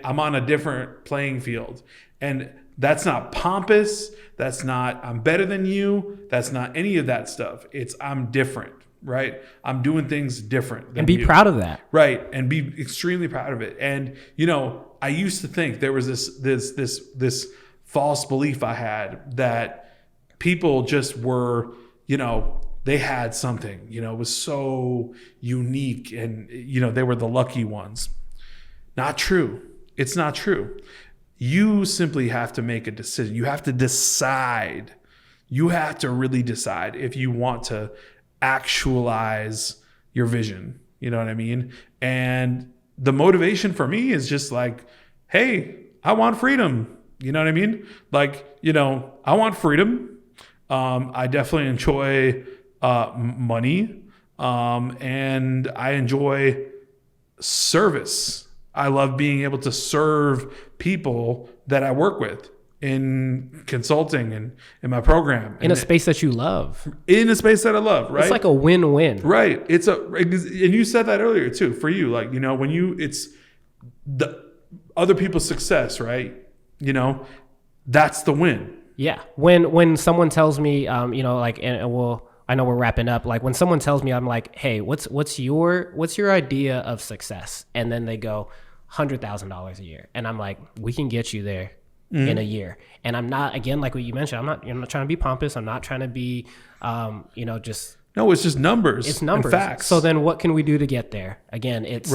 I'm on a different playing field. And that's not pompous. That's not, I'm better than you. That's not any of that stuff. It's, I'm different, right? I'm doing things different. And be proud of that. Right. And be extremely proud of it. And, you know, I used to think there was this false belief I had that people just were, you know, they had something, you know, it was so unique, and, you know, they were the lucky ones. Not true. It's not true. You simply have to make a decision. You have to decide. You have to really decide if you want to actualize your vision. You know what I mean? And the motivation for me is just like, hey, I want freedom. You know what I mean? Like, you know, I want freedom. I definitely enjoy money, and I enjoy service. I love being able to serve people that I work with in consulting and in my program. In a space that you love. In a space that I love, right? It's like a win-win. Right. And you said that earlier too, for you, like, you know, it's the other people's success, right? You know, that's the win. Yeah. When someone tells me, you know, like, I know we're wrapping up. Like, when someone tells me, I'm like, hey, what's your idea of success? And then they go, $100,000 a year. And I'm like, we can get you there in a year. And I'm not, again, like what you mentioned, I'm not trying to be pompous. I'm not trying to be, you know, just. No, it's just numbers. It's numbers. And facts. So then what can we do to get there? Again, it's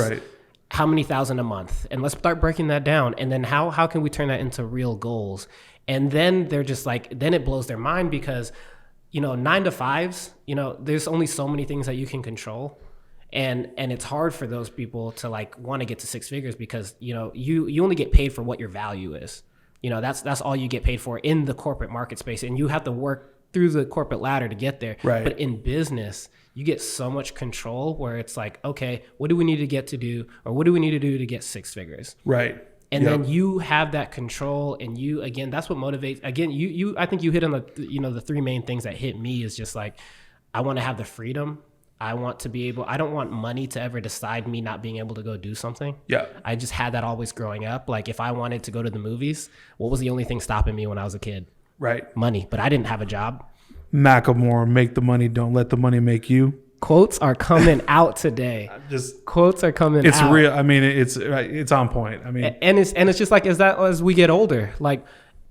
how many thousand a month? And let's start breaking that down. And then how can we turn that into real goals? And then they're just like, then it blows their mind because, you know, 9 to 5s, you know, there's only so many things that you can control. And it's hard for those people to like want to get to 6 figures because, you know, you only get paid for what your value is. You know, that's all you get paid for in the corporate market space. And you have to work through the corporate ladder to get there. Right. But in business, you get so much control where it's like, okay, what do we need to get to do? Or what do we need to do to get 6 figures? Right. And then you have that control, and you, again, that's what motivates. Again, I think you hit on the 3 main things that hit me is just like, I want to have the freedom. I want to be able, I don't want money to ever decide me not being able to go do something. Yeah. I just had that always growing up. Like if I wanted to go to the movies, what was the only thing stopping me when I was a kid? Right. Money, but I didn't have a job. Macklemore, make the money, don't let the money make you. Quotes are coming out today. Quotes are coming out. It's real. I mean, it's on point. I mean, and it's just like as we get older, like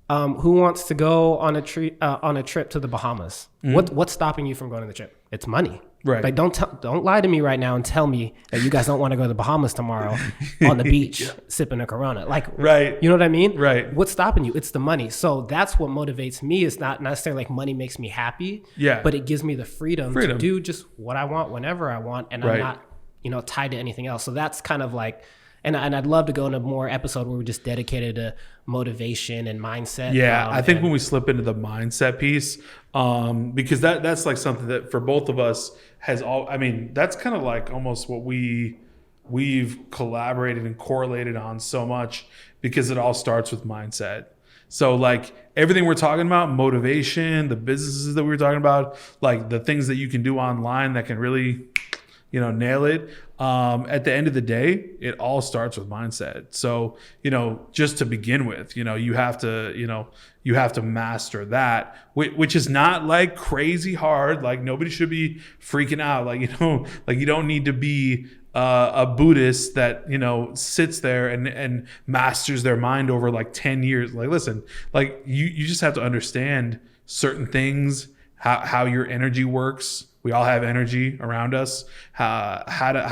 who wants to go on a trip to the Bahamas? Mm-hmm. What's stopping you from going on the trip? It's money. Right. Like don't lie to me right now and tell me that you guys don't want to go to the Bahamas tomorrow on the beach sipping a Corona. Like, right. You know what I mean? Right. What's stopping you? It's the money. So that's what motivates me. It's not necessarily like money makes me happy. Yeah. But it gives me the freedom to do just what I want whenever I want, and I'm not, tied to anything else. So that's kind of like, and I'd love to go into more episode where we're just dedicated to motivation and mindset. Yeah, I think when we slip into the mindset piece, because that's like something that for both of us that's kind of like almost what we've collaborated and correlated on so much, because it all starts with mindset. So like everything we're talking about, motivation, the businesses that we were talking about, like the things that you can do online that can really, nail it. At the end of the day, it all starts with mindset. So, just to begin with, you have to master that, which is not like crazy hard. Like nobody should be freaking out. Like, like you don't need to be a Buddhist that, sits there and masters their mind over like 10 years. Like, listen, like you just have to understand certain things, how your energy works. We all have energy around us, how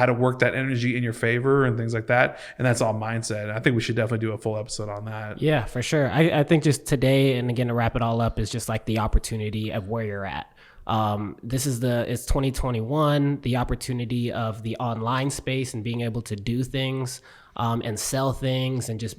to work that energy in your favor and things like that. And that's all mindset. I think we should definitely do a full episode on that. Yeah, for sure. I think just today, and again, to wrap it all up, is just like the opportunity of where you're at. It's 2021, the opportunity of the online space and being able to do things and sell things and just,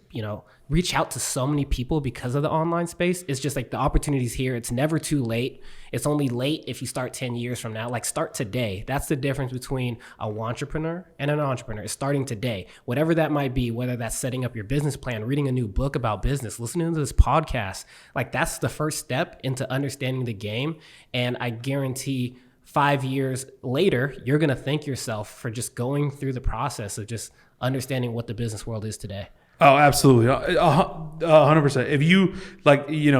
reach out to so many people because of the online space. It's just like the opportunity's here. It's never too late. It's only late if you start 10 years from now. Like, start today. That's the difference between a wantrepreneur and an entrepreneur. It's starting today. Whatever that might be, whether that's setting up your business plan, reading a new book about business, listening to this podcast, like that's the first step into understanding the game. And I guarantee 5 years later, you're going to thank yourself for just going through the process of just understanding what the business world is today. Oh, absolutely. 100%. If you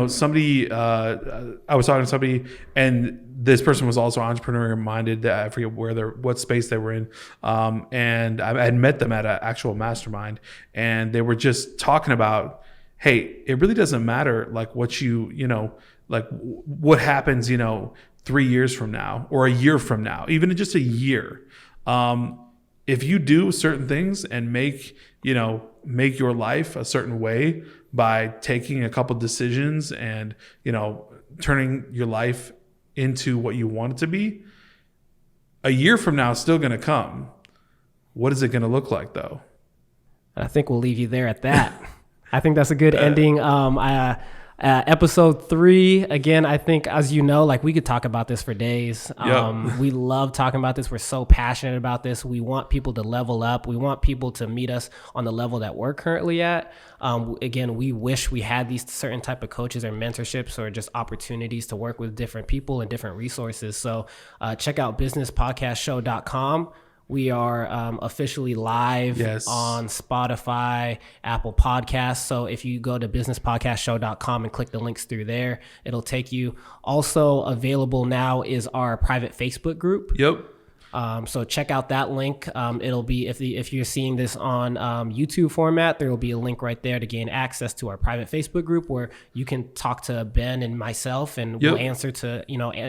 somebody, I was talking to somebody and this person was also entrepreneur minded. I forget what space they were in. And I had met them at an actual mastermind, and they were just talking about, hey, it really doesn't matter like what what happens, 3 years from now or a year from now, even just a year. If you do certain things and make your life a certain way by taking a couple decisions and, turning your life into what you want it to be, a year from now is still going to come. What is it going to look like though? I think we'll leave you there at that. I think that's a good ending. Episode 3, again, I think, as you know, like we could talk about this for days. We love talking about this. We're so passionate about this. We want people to level up. We want people to meet us on the level that we're currently at. Again, we wish we had these certain type of coaches or mentorships or just opportunities to work with different people and different resources. So check out businesspodcastshow.com. We are officially live on Spotify, Apple Podcasts. So if you go to businesspodcastshow.com and click the links through there, it'll take you. Also available now is our private Facebook group. Yep. So check out that link. It'll be, if you're seeing this on YouTube format, there will be a link right there to gain access to our private Facebook group where you can talk to Ben and myself, and we'll answer to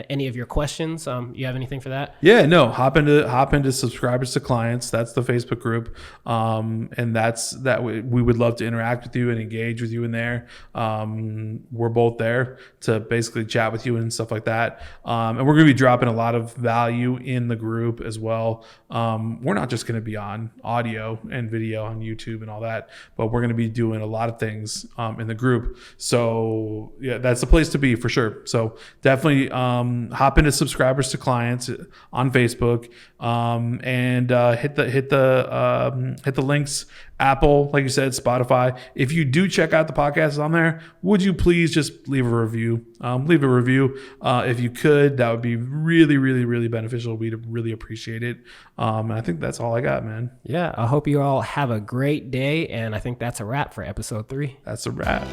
any of your questions. You have anything for that? Yeah, no. Hop into subscribers to clients. That's the Facebook group, and that's that. We would love to interact with you and engage with you in there. We're both there to basically chat with you and stuff like that. And we're going to be dropping a lot of value in the group as well. We're not just going to be on audio and video on YouTube and all that, but we're going to be doing a lot of things in the group. So yeah, that's the place to be for sure. So definitely hop into subscribers to clients on Facebook, and hit the links. Apple, like you said, Spotify. If you do check out the podcast on there, would you please just leave a review? Leave a review if you could. That would be really, really, really beneficial. We'd really appreciate it. And I think that's all I got, man. Yeah, I hope you all have a great day. And I think that's a wrap for episode 3. That's a wrap.